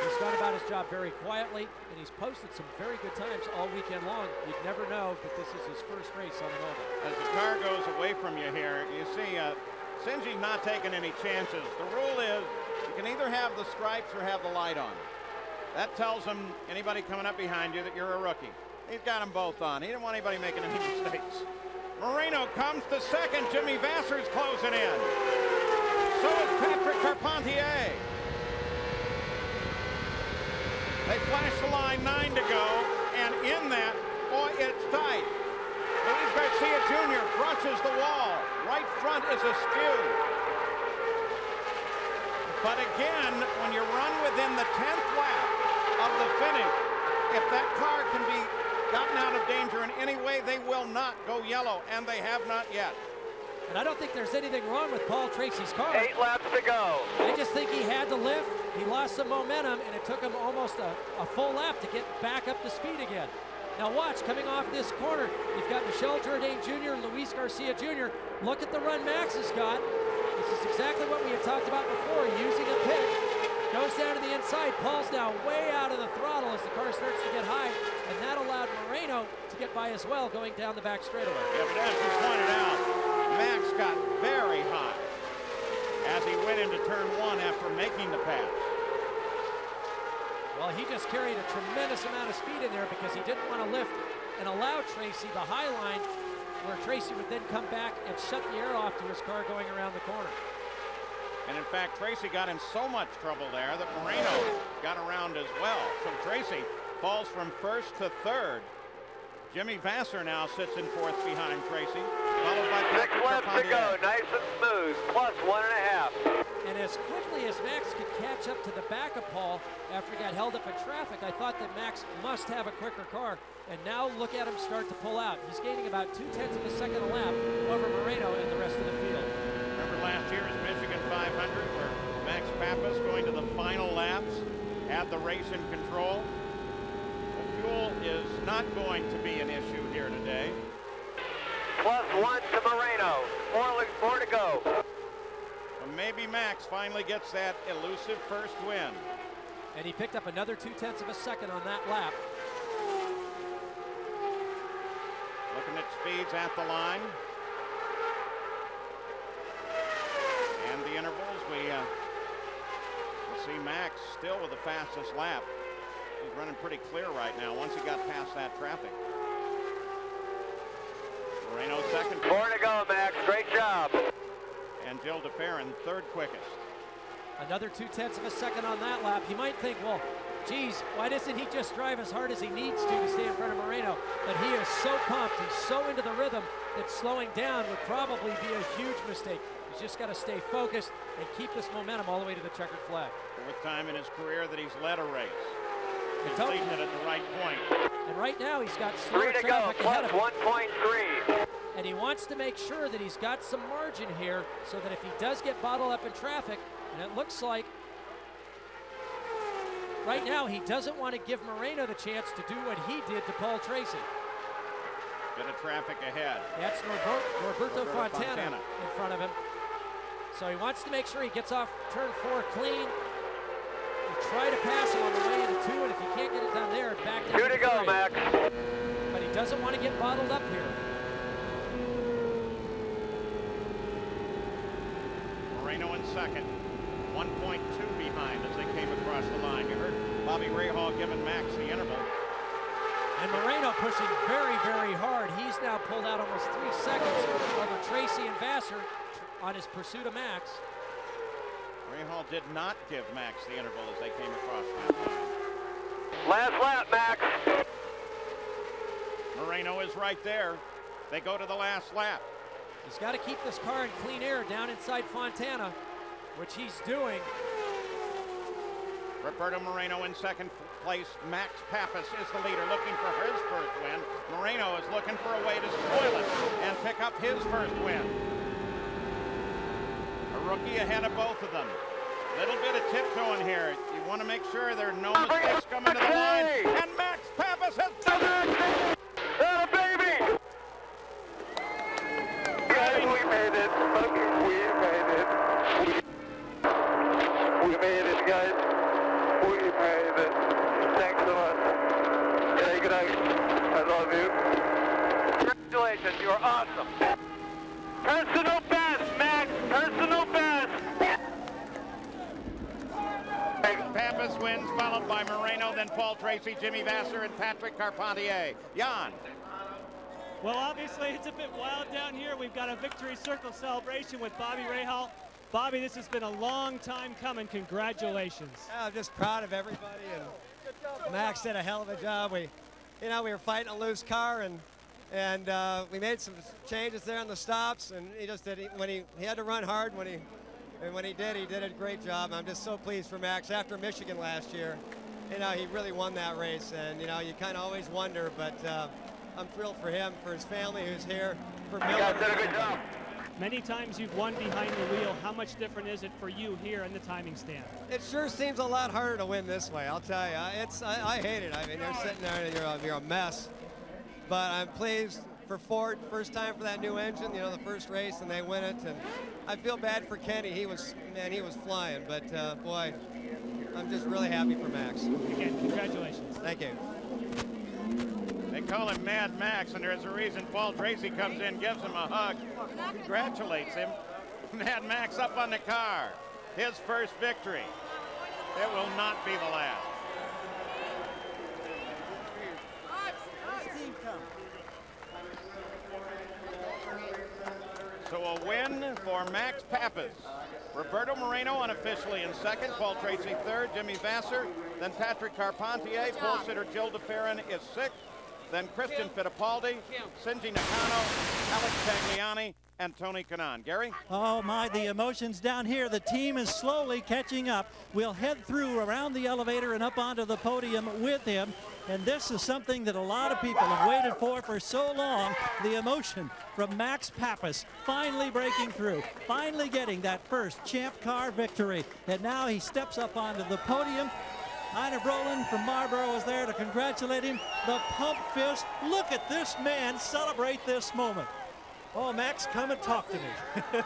He's gone about his job very quietly, and he's posted some very good times all weekend long. You'd never know that this is his first race on an oval. As the car goes away from you here, you see Shinji's not taking any chances. The rule is you can either have the stripes or have the light on. That tells him, anybody coming up behind you, that you're a rookie. He's got them both on. He didn't want anybody making any mistakes. Moreno comes to second. Jimmy Vasser's closing in. So is Patrick Carpentier. They flash the line, 9 to go, and in that, boy, it's tight. Luis Garcia Jr. crushes the wall. Right front is askew. But again, when you run within the 10th lap of the finish, if that car can be gotten out of danger in any way, they will not go yellow, and they have not yet. And I don't think there's anything wrong with Paul Tracy's car. 8 laps to go. I just think he had to lift. He lost some momentum, and it took him almost a full lap to get back up to speed again. Now watch, coming off this corner, you've got Michel Jourdain Jr. and Luis Garcia Jr. Look at the run Max has got. This is exactly what we had talked about before, using a pick. Goes down to the inside. Paul's now way out of the throttle as the car starts to get high, and that allowed Moreno to get by as well, going down the back straightaway. Yeah, but as you pointed out, Max got very high as he went into turn 1 after making the pass. Well, he just carried a tremendous amount of speed in there because he didn't want to lift and allow Tracy the high line, where Tracy would then come back and shut the air off to his car going around the corner. And in fact, Tracy got in so much trouble there that Moreno got around as well. So Tracy falls from first to third. Jimmy Vasser now sits in 4th behind Tracy, followed by 6 laps to go, nice and smooth, plus 1.5. And as quickly as Max could catch up to the back of Paul after he got held up in traffic, I thought that Max must have a quicker car. And now look at him start to pull out. He's gaining about 0.2 of a second a lap over Moreno and the rest of the field. Remember last year's Michigan 500 where Max Pappas, going to the final laps, had the race in control? The fuel is not going to be an issue here today. Plus 1 to Moreno. 4 to go. Well, maybe Max finally gets that elusive first win. And he picked up another 0.2 of a second on that lap. Looking at speeds at the line. And the intervals, we'll see Max still with the fastest lap. He's running pretty clear right now once he got past that traffic. Moreno second. 4 to go, Max. Great job. And Gilles de Ferran third quickest. Another 0.2 of a second on that lap. He might think, well, geez, why doesn't he just drive as hard as he needs to stay in front of Moreno? But he is so pumped, he's so into the rhythm that slowing down would probably be a huge mistake. He's just got to stay focused and keep this momentum all the way to the checkered flag. 4th time in his career that he's led a race. He's leading it at the right point. And right now he's got slower 3 to go, traffic ahead of him. 1.3. And he wants to make sure that he's got some margin here so that if he does get bottled up in traffic, and it looks like right now he doesn't want to give Moreno the chance to do what he did to Paul Tracy. Bit of traffic ahead. That's Roberto Fontana in front of him. So he wants to make sure he gets off turn 4 clean. He'll try to pass him on the way into 2, and if he can't get it done there, back down 2 to go, 3. Max. But he doesn't want to get bottled up here. Moreno in second. 1.2 behind as they came across the line. You heard Bobby Rahal giving Max the interval. And Moreno pushing very, very hard. He's now pulled out almost 3 seconds over Tracy and Vasser on his pursuit of Max. Rahal did not give Max the interval as they came across that line. Last lap, Max. Moreno is right there. They go to the last lap. He's got to keep this car in clean air down inside Fontana, which he's doing. Roberto Moreno in second place. Max Pappas is the leader, looking for his first win. Moreno is looking for a way to spoil it and pick up his first win. A rookie ahead of both of them. Little bit of tiptoeing here. You want to make sure there are no mistakes coming to the line. And Max Pappas has done it! Oh, baby! Guys, we made it. We made it. We made it, guys. We made it. Thanks so much. Yeah, good night. I love you. Congratulations, you are awesome. Personal best, Max. Personal best. Pappas wins, followed by Moreno, then Paul Tracy, Jimmy Vasser, and Patrick Carpentier. Jan. Well, obviously, it's a bit wild down here. We've got a victory circle celebration with Bobby Rahal. Bobby, this has been a long time coming. Congratulations. Yeah, I'm just proud of everybody, and Max did a hell of a job. We were fighting a loose car, and And we made some changes there on the stops, and he just did. He had to run hard when he did a great job. I'm just so pleased for Max after Michigan last year. You know, he really won that race, and you know, you kind of always wonder, but I'm thrilled for him, for his family who's here, for Miller. You guys did a good job. Many times you've won behind the wheel. How much different is it for you here in the timing stand? It sure seems a lot harder to win this way, I'll tell you. I hate it. I mean, you're sitting there and you're a mess. But I'm pleased for Ford, first time for that new engine, you know, the first race, and they win it. And I feel bad for Kenny. He was flying. But boy, I'm just really happy for Max. Again, congratulations. Thank you. They call him Mad Max, and there's a reason Paul Tracy comes in, gives him a hug, congratulates him. Mad Max up on the car. His first victory. It will not be the last. So a win for Max Pappas. Roberto Moreno unofficially in second, Paul Tracy third, Jimmy Vasser, then Patrick Carpentier, pole sitter Jill DeFerrin is sixth, then Christian Fittipaldi, Shinji Nakano, Alex Tagliani, and Tony Kanaan. Gary? Oh my, the emotions down here. The team is slowly catching up. We'll head through around the elevator and up onto the podium with him. And this is something that a lot of people have waited for so long. The emotion from Max Pappas finally breaking through, finally getting that first Champ Car victory. And now he steps up onto the podium. Ina Brolin from Marlboro is there to congratulate him. The pump fist. Look at this man celebrate this moment. Oh, Max, come and talk to me.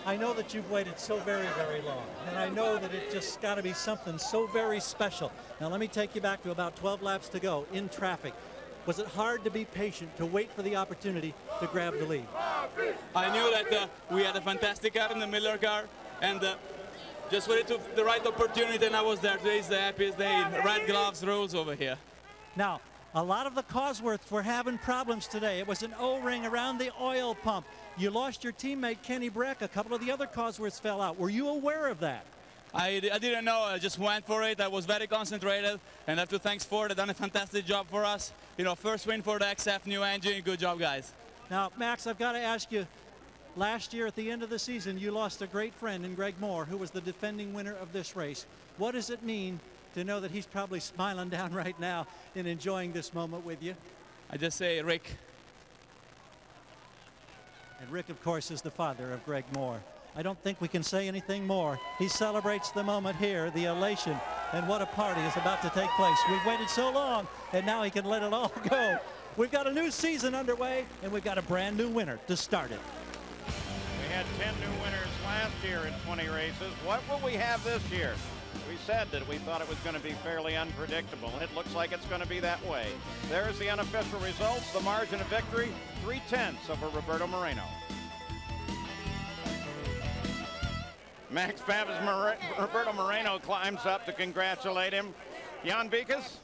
I know that you've waited so very, very long, and I know that it just got to be something so very special. Now, let me take you back to about 12 laps to go in traffic. Was it hard to be patient, to wait for the opportunity to grab the lead? I knew that we had a fantastic car in the Miller car, and just waited to the right opportunity, and I was there. Today's the happiest day. Red gloves rules over here. Now, a lot of the Cosworths were having problems today. It was an O-ring around the oil pump. You lost your teammate, Kenny Breck. A couple of the other Cosworths fell out. Were you aware of that? I didn't know. I just went for it. I was very concentrated, and I have to thank Ford. They've done a fantastic job for us. You know, first win for the XF new engine. Good job, guys. Now, Max, I've got to ask you, last year at the end of the season, you lost a great friend in Greg Moore, who was the defending winner of this race. What does it mean to know that he's probably smiling down right now and enjoying this moment with you? I just say, Rick. And Rick, of course, is the father of Greg Moore. I don't think we can say anything more. He celebrates the moment here, the elation, and what a party is about to take place. We've waited so long, and now he can let it all go. We've got a new season underway, and we've got a brand new winner to start it. We had 10 new winners last year in 20 races. What will we have this year? We said that we thought it was going to be fairly unpredictable, and it looks like it's going to be that way. There's the unofficial results. The margin of victory, 3/10 over Roberto Moreno. Max Pappas, Roberto Moreno climbs up to congratulate him. Jan Beekes?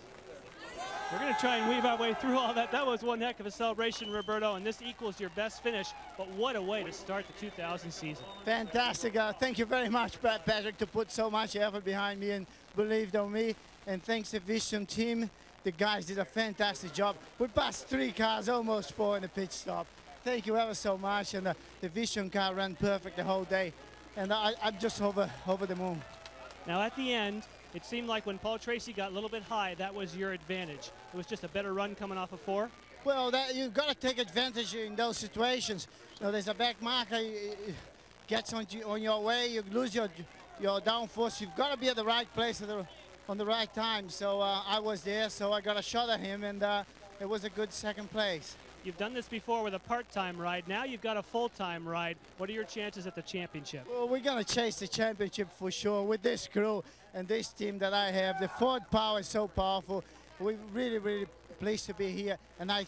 We're going to try and weave our way through all that. That was one heck of a celebration, Roberto, and this equals your best finish. But what a way to start the 2000 season. Fantastic. Thank you very much, Patrick, to put so much effort behind me and believed on me. And thanks to the Vision team. The guys did a fantastic job. We passed 3 cars, almost 4 in the pit stop. Thank you ever so much. And the Vision car ran perfect the whole day. And I'm just over the moon. Now at the end, it seemed like when Paul Tracy got a little bit high, that was your advantage. It was just a better run coming off of 4. Well, you've got to take advantage in those situations. You know, there's a back marker, gets on your way, you lose your downforce. You've got to be at the right place on the right time. So I was there, so I got a shot at him, and it was a good second place. You've done this before with a part-time ride. Now you've got a full-time ride. What are your chances at the championship? Well, we're going to chase the championship for sure with this crew and this team that I have. The Ford power is so powerful. We're really, really pleased to be here, and I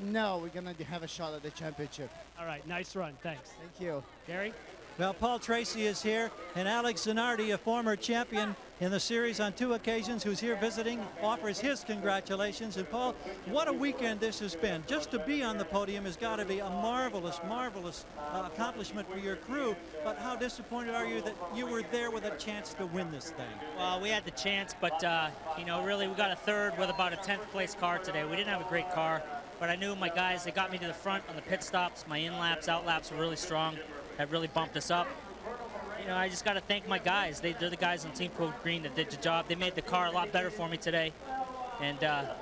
know we're going to have a shot at the championship. All right, nice run. Thanks. Thank you. Gary? Well, Paul Tracy is here, and Alex Zanardi, a former champion in the series on 2 occasions, who's here visiting, offers his congratulations. And Paul, what a weekend this has been. Just to be on the podium has got to be a marvelous, marvelous accomplishment for your crew. But how disappointed are you that you were there with a chance to win this thing? Well, we had the chance, but you know, really, we got a 3rd with about a 10th place car today. We didn't have a great car. but I knew my guys, they got me to the front on the pit stops. My in-laps, out-laps were really strong. That really bumped us up. You know, I just got to thank my guys. They're the guys on Team Code Green that did the job. They made the car a lot better for me today. And,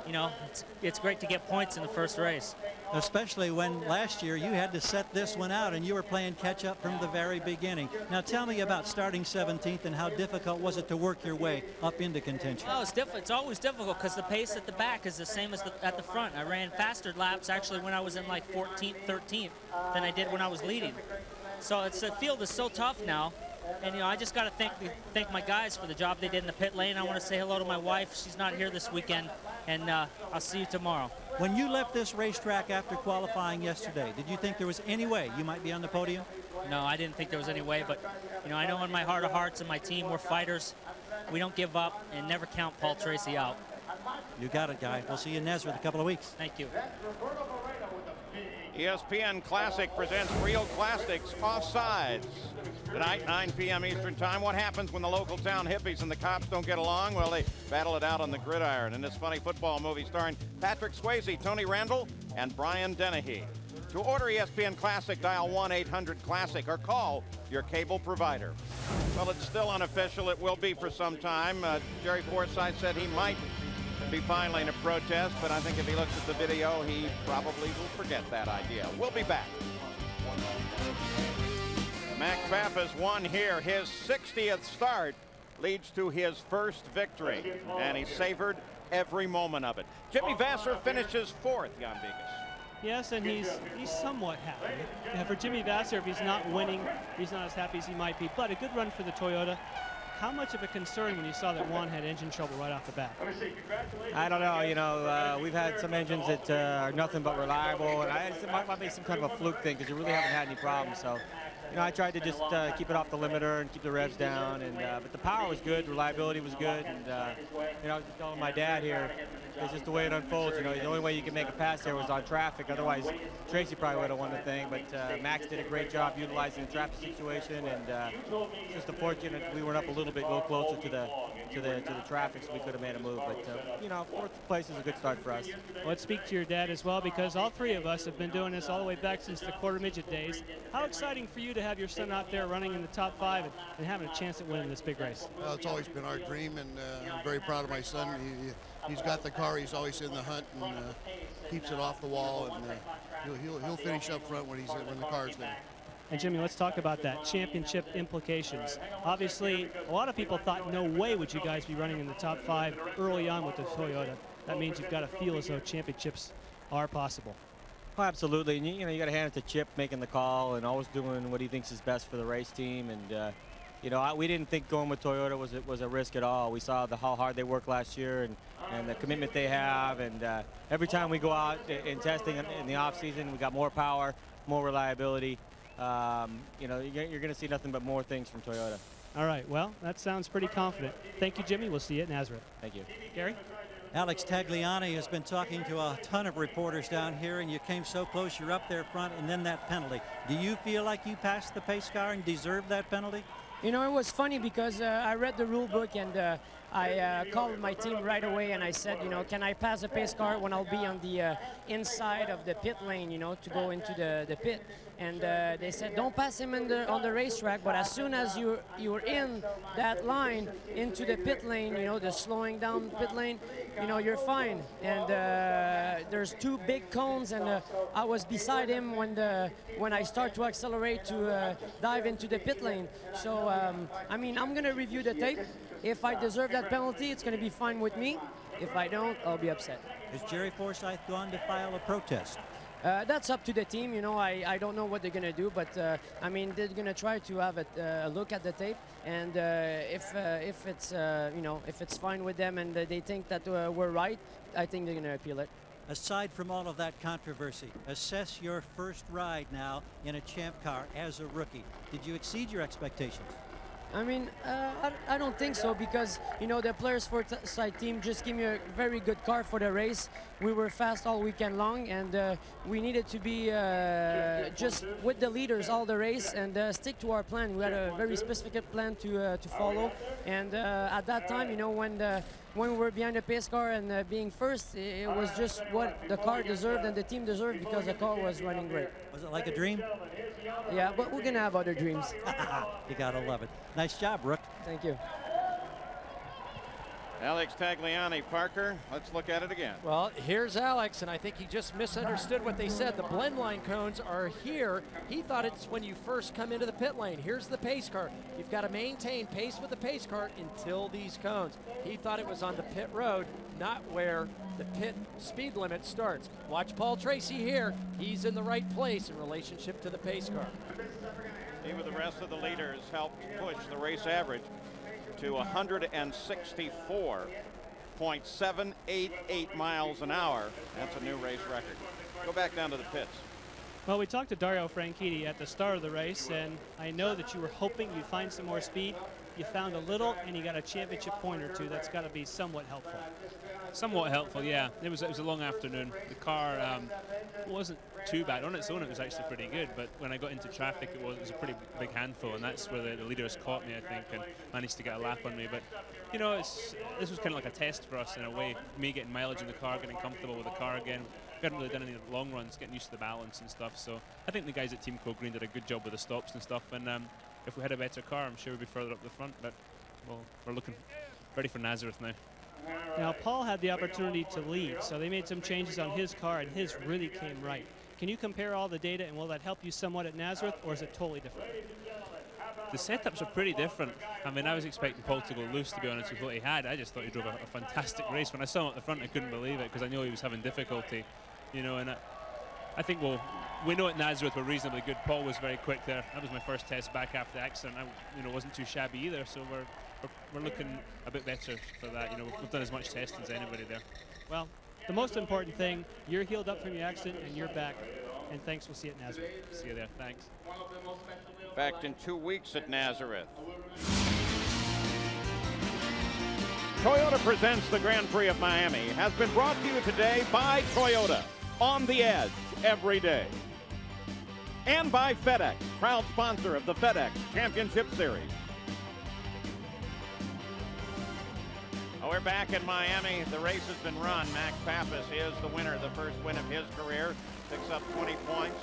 you know, it's great to get points in the first race. Especially when last year you had to set this one out and you were playing catch-up from the very beginning. Now tell me about starting 17th and how difficult was it to work your way up into contention? Oh, it's always difficult because the pace at the back is the same as at the front. I ran faster laps actually when I was in like 14th, 13th than I did when I was leading. So the field is so tough now. And, you know, I just got to thank my guys for the job they did in the pit lane. I want to say hello to my wife. She's not here this weekend. And I'll see you tomorrow. When you left this racetrack after qualifying yesterday, did you think there was any way you might be on the podium? No, I didn't think there was any way. But, you know, I know in my heart of hearts and my team, we're fighters. We don't give up and never count Paul Tracy out. You got it, guy. We'll see you in Nazareth in a couple of weeks. Thank you. ESPN Classic presents Real Classics Offsides. Tonight, 9 p.m. Eastern Time. What happens when the local town hippies and the cops don't get along? Well, they battle it out on the gridiron in this funny football movie starring Patrick Swayze, Tony Randall, and Brian Dennehy. To order ESPN Classic, dial 1-800-CLASSIC or call your cable provider. Well, it's still unofficial. It will be for some time. Jerry Forsythe said he might be filing a protest, but I think if he looks at the video, he probably will forget that idea. We'll be back. Max Pappas won here. His 60th start leads to his first victory, and he savored every moment of it. Jimmy Vasser finishes fourth, Jan Bigas. Yes, and he's somewhat happy. Yeah, for Jimmy Vasser, if he's not winning, he's not as happy as he might be. But a good run for the Toyota. How much of a concern when you saw that Juan had engine trouble right off the bat? I don't know. You know, we've had some engines that are nothing but reliable, and it might be some kind of a fluke thing because you really haven't had any problems. So, you know, I tried to just keep it off the limiter and keep the revs down, and but the power was good, reliability was good, and you know, I was just telling my dad here, it's just the way it unfolds. You know, the only way you can make a pass there was on traffic. Otherwise, Tracy probably would have won the thing. But Max did a great job utilizing the traffic situation, and it's just unfortunate we were up a little closer to the traffic, so we could have made a move. But you know, fourth place is a good start for us. Let's speak to your dad as well, because all three of us have been doing this all the way back since the quarter midget days. How exciting for you to have your son out there running in the top 5 and having a chance at winning this big race? Well, it's always been our dream, and I'm very proud of my son. He's got the car. He's always in the hunt and keeps it off the wall, and he'll finish up front when the car's there. And Jimmy, let's talk about that championship implications. Obviously, a lot of people thought no way would you guys be running in the top 5 early on with the Toyota. That means you've got to feel as though championships are possible. Oh, absolutely, and you know, you got to hand it to Chip making the call and always doing what he thinks is best for the race team. And you know, we didn't think going with Toyota was a risk at all. We saw how hard they worked last year and the commitment they have. And every time we go out in testing in the off season, we got more power, more reliability. You know, you're going to see nothing but more things from Toyota. All right, well, that sounds pretty confident. Thank you, Jimmy. We'll see you at Nazareth. Thank you. Gary? Alex Tagliani has been talking to a ton of reporters down here, and you came so close, you're up there front, and then that penalty. Do you feel like you passed the pace car and deserved that penalty? You know, it was funny because I read the rule book, and I called my team right away, and I said, you know, can I pass the pace car when I'll be on the inside of the pit lane, you know, to go into the pit. And they said, don't pass him on the racetrack, but as soon as you're in that line into the pit lane, you know, the slowing down pit lane, you know, you're fine. And there's 2 big cones, and I was beside him when I start to accelerate to dive into the pit lane. So, I mean, I'm going to review the tape. If I deserve that penalty, it's going to be fine with me. If I don't, I'll be upset. Is Jerry Forsythe gone to file a protest? That's up to the team. You know, I don't know what they're going to do, but I mean, they're going to try to have a look at the tape, and if it's you know, if it's fine with them and they think that we're right, I think they're going to appeal it. Aside from all of that controversy, assess your first ride now in a champ car as a rookie. Did you exceed your expectations? I mean, I don't think so, because, you know, the Players Side team just gave me a very good car for the race. We were fast all weekend long, and we needed to be just with the leaders all the race and stick to our plan. We had a very specific plan to follow, and at that time, you know, when we were behind the pace car and being first, it was just what the car deserved and the team deserved, because the car was running great. Was it like a dream? Yeah, but we're gonna have other dreams. You gotta love it. Nice job, Rook. Thank you. Alex Tagliani, Parker, let's look at it again. Well, here's Alex, and I think he just misunderstood what they said. The blend line cones are here. He thought it's when you first come into the pit lane. Here's the pace car. You've got to maintain pace with the pace car until these cones. He thought it was on the pit road, not where the pit speed limit starts. Watch Paul Tracy here. He's in the right place in relationship to the pace car. He, with the rest of the leaders, helped push the race average to 164.788 miles an hour. That's a new race record. Go back down to the pits. Well, we talked to Dario Franchitti at the start of the race, and I know that you were hoping you'd find some more speed. You found a little, and you got a championship point or two. That's got to be somewhat helpful. Somewhat helpful, yeah. It was a long afternoon. The car wasn't too bad. On its own, it was actually pretty good, but when I got into traffic, it was a pretty big handful, and that's where the leaders caught me, I think, and managed to get a lap on me. But, you know, this was kind of like a test for us in a way, me getting mileage in the car, getting comfortable with the car again. We hadn't really done any long runs, getting used to the balance and stuff, so I think the guys at Team Co Green did a good job with the stops and stuff, and if we had a better car, I'm sure we'd be further up the front, but well, we're looking ready for Nazareth now. Now, Paul had the opportunity to lead, so they made some changes on his car, and his really came right. Can you compare all the data, and will that help you somewhat at Nazareth, or is it totally different? The setups are pretty different. I mean, I was expecting Paul to go loose, to be honest with what he had. I just thought he drove a fantastic race. When I saw him at the front, I couldn't believe it, because I knew he was having difficulty, you know, and I think we know at Nazareth we're reasonably good. Paul was very quick there. That was my first test back after the accident. I, wasn't too shabby either, so we're looking a bit better for that. You know, we've done as much testing as anybody there. Well, the most important thing, you're healed up from your accident and you're back. And thanks, we'll see you at Nazareth. See you there, thanks. Back in 2 weeks at Nazareth. Toyota presents the Grand Prix of Miami. Has been brought to you today by Toyota. On the edge every day. And by FedEx, proud sponsor of the FedEx Championship Series. We're back in Miami. The race has been run. Max Pappas is the winner, the first win of his career. Picks up 20 points.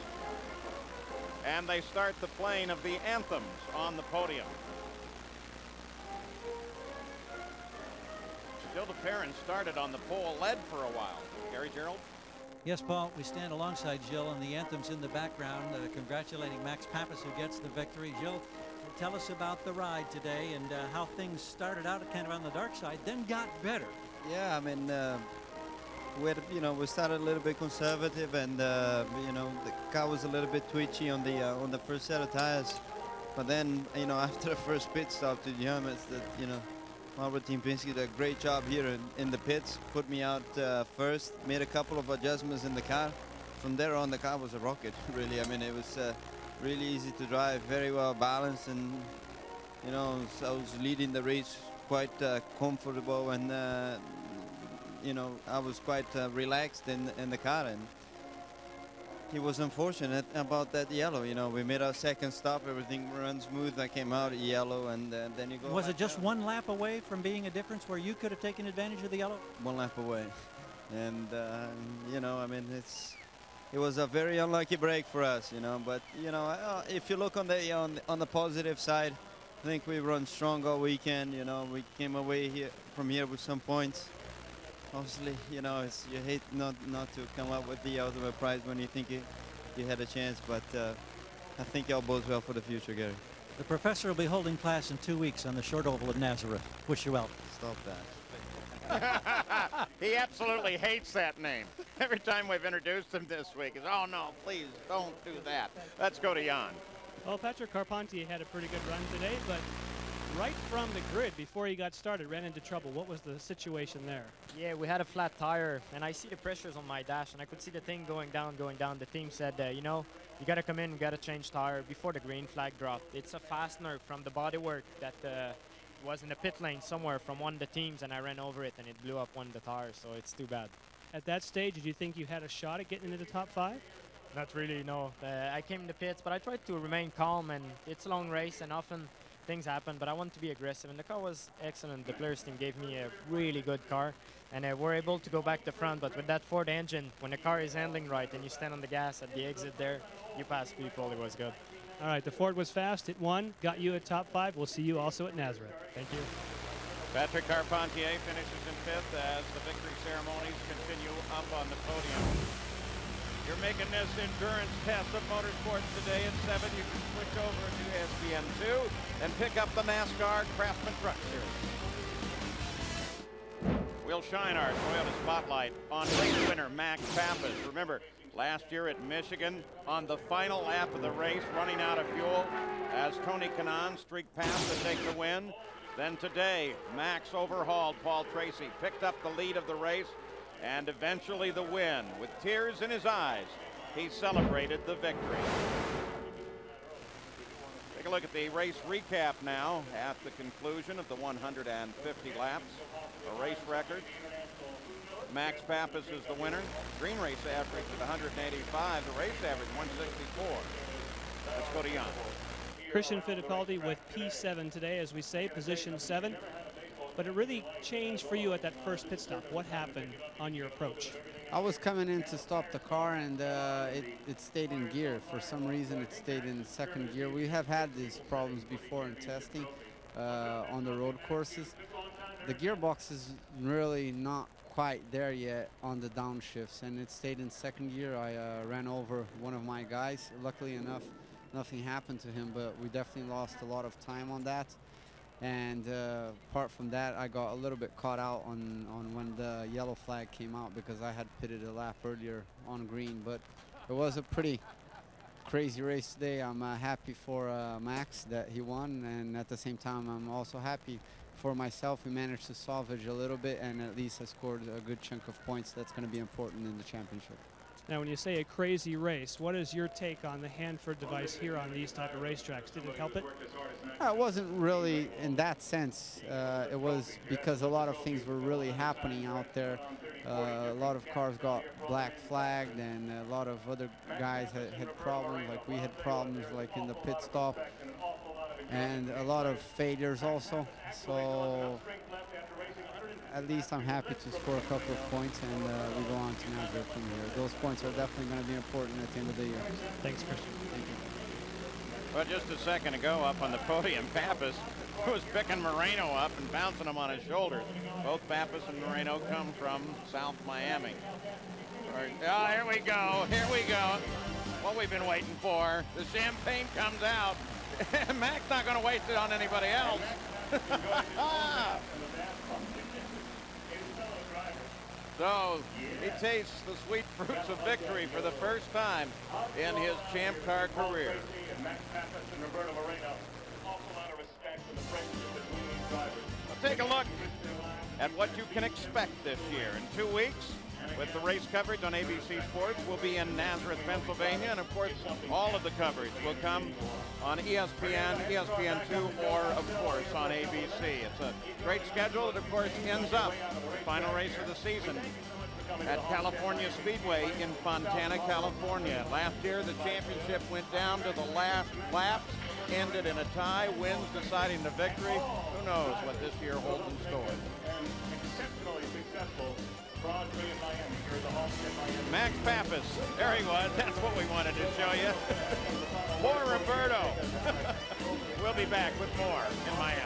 And they start the playing of the anthems on the podium. Jill DePerrin started on the pole, led for a while. Gary Gerald? Yes, Paul, we stand alongside Jill, and the anthem's in the background, congratulating Max Pappas, who gets the victory. Jill, tell us about the ride today and how things started out kind of on the dark side, then got better. Yeah, I mean, we started a little bit conservative, and the car was a little bit twitchy on the first set of tires. But then, after the first pit stop to the helmets, Marlboro Team Penske did a great job here in the pits, put me out first, made a couple of adjustments in the car. From there on, the car was a rocket, really. I mean, it was really easy to drive, very well balanced, and, so I was leading the race quite comfortable, and, I was quite relaxed in the car. And he was unfortunate about that yellow. We made our second stop, everything ran smooth. I came out yellow, and then you go. Was it just one lap away from being a difference where you could have taken advantage of the yellow? One lap away, and I mean, it was a very unlucky break for us, But if you look on the positive side, I think we run strong all weekend. We came away from here with some points. Obviously, you hate not to come up with the ultimate prize when you think you had a chance, but I think it all bodes well for the future, Gary. The professor will be holding class in 2 weeks on the short oval at Nazareth. Wish you well. Stop that. He absolutely hates that name. Every time we've introduced him this week, he's, oh no, please don't do that. Let's go to Jan. Well, Patrick Carpentier had a pretty good run today, but right from the grid before he got started, ran into trouble. What was the situation there? Yeah, we had a flat tire, and I see the pressures on my dash, and I could see the thing going down. The team said, you know, you got to come in, you got to change tire before the green flag dropped. It's a fastener from the bodywork that was in the pit lane somewhere from one of the teams, and I ran over it, and it blew up one of the tires, so it's too bad. At that stage, did you think you had a shot at getting into the top 5? Not really, no. I came in the pits, but I tried to remain calm, and it's a long race, and often things happen, but I wanted to be aggressive, and the car was excellent. The Players team gave me a really good car, and we're able to go back to front, but with that Ford engine, when the car is handling right and you stand on the gas at the exit there, you pass people, it was good. All right, the Ford was fast, it won, got you at top 5. We'll see you also at Nazareth. Thank you. Patrick Carpentier finishes in 5th as the victory ceremonies continue up on the podium. You're making this endurance test of motorsports today at 7. You can switch over to ESPN2 and pick up the NASCAR Craftsman Truck Series. We'll shine our Toyota spotlight on race winner Max Pappas. Remember, last year at Michigan, on the final lap of the race, running out of fuel as Tony Kanaan streaked past to take the win. Then today, Max overhauled Paul Tracy, picked up the lead of the race, and eventually the win. With tears in his eyes, he celebrated the victory. Take a look at the race recap now at the conclusion of the 150 laps. A race record. Max Pappas is the winner. Green race average at 185. The race average 164. Let's go to Jan. Christian Fittipaldi with P7 today, as we say, position 7. But it really changed for you at that first pit stop. What happened on your approach? I was coming in to stop the car, and it stayed in gear. For some reason, it stayed in second gear. We have had these problems before in testing on the road courses. The gearbox is really not quite there yet on the downshifts, and it stayed in second gear. I ran over one of my guys. Luckily enough, nothing happened to him, but we definitely lost a lot of time on that. And apart from that, I got a little bit caught out on when the yellow flag came out because I had pitted a lap earlier on green. But it was a pretty crazy race today. I'm happy for Max that he won, and at the same time, I'm also happy for myself. We managed to salvage a little bit, and at least I scored a good chunk of points. That's going to be important in the championship. Now, when you say a crazy race, what is your take on the Hanford device here on these type of racetracks? Did it help it? It wasn't really in that sense. It was because a lot of things were really happening out there. A lot of cars got black flagged, and a lot of other guys had problems. Like we had problems like in the pit stop, and a lot of failures also. So at least I'm happy to score a couple of points, and we go on to Nazareth from here. Those points are definitely going to be important at the end of the year. Thanks, Christian. Thank you. Well, just a second ago up on the podium, Pappas was picking Moreno up and bouncing him on his shoulders. Both Pappas and Moreno come from South Miami. Oh, here we go. Here we go. What we've been waiting for. The champagne comes out. Mac's not going to waste it on anybody else. So he tastes the sweet fruits of victory for the first time in his Champ Car career. Let's take a look at what you can expect this year. In 2 weeks, with the race coverage on ABC Sports, we'll be in Nazareth, Pennsylvania, and of course, all of the coverage will come on ESPN, ESPN2, or of course on ABC. It's a great schedule that of course ends up the final race of the season at California Speedway in Fontana, California. Last year, the championship went down to the last laps, ended in a tie, wins deciding the victory. Who knows what this year holds in store? Exceptionally successful. Max Pappas, there he was. That's what we wanted to show you. More Roberto. We'll be back with more in Miami.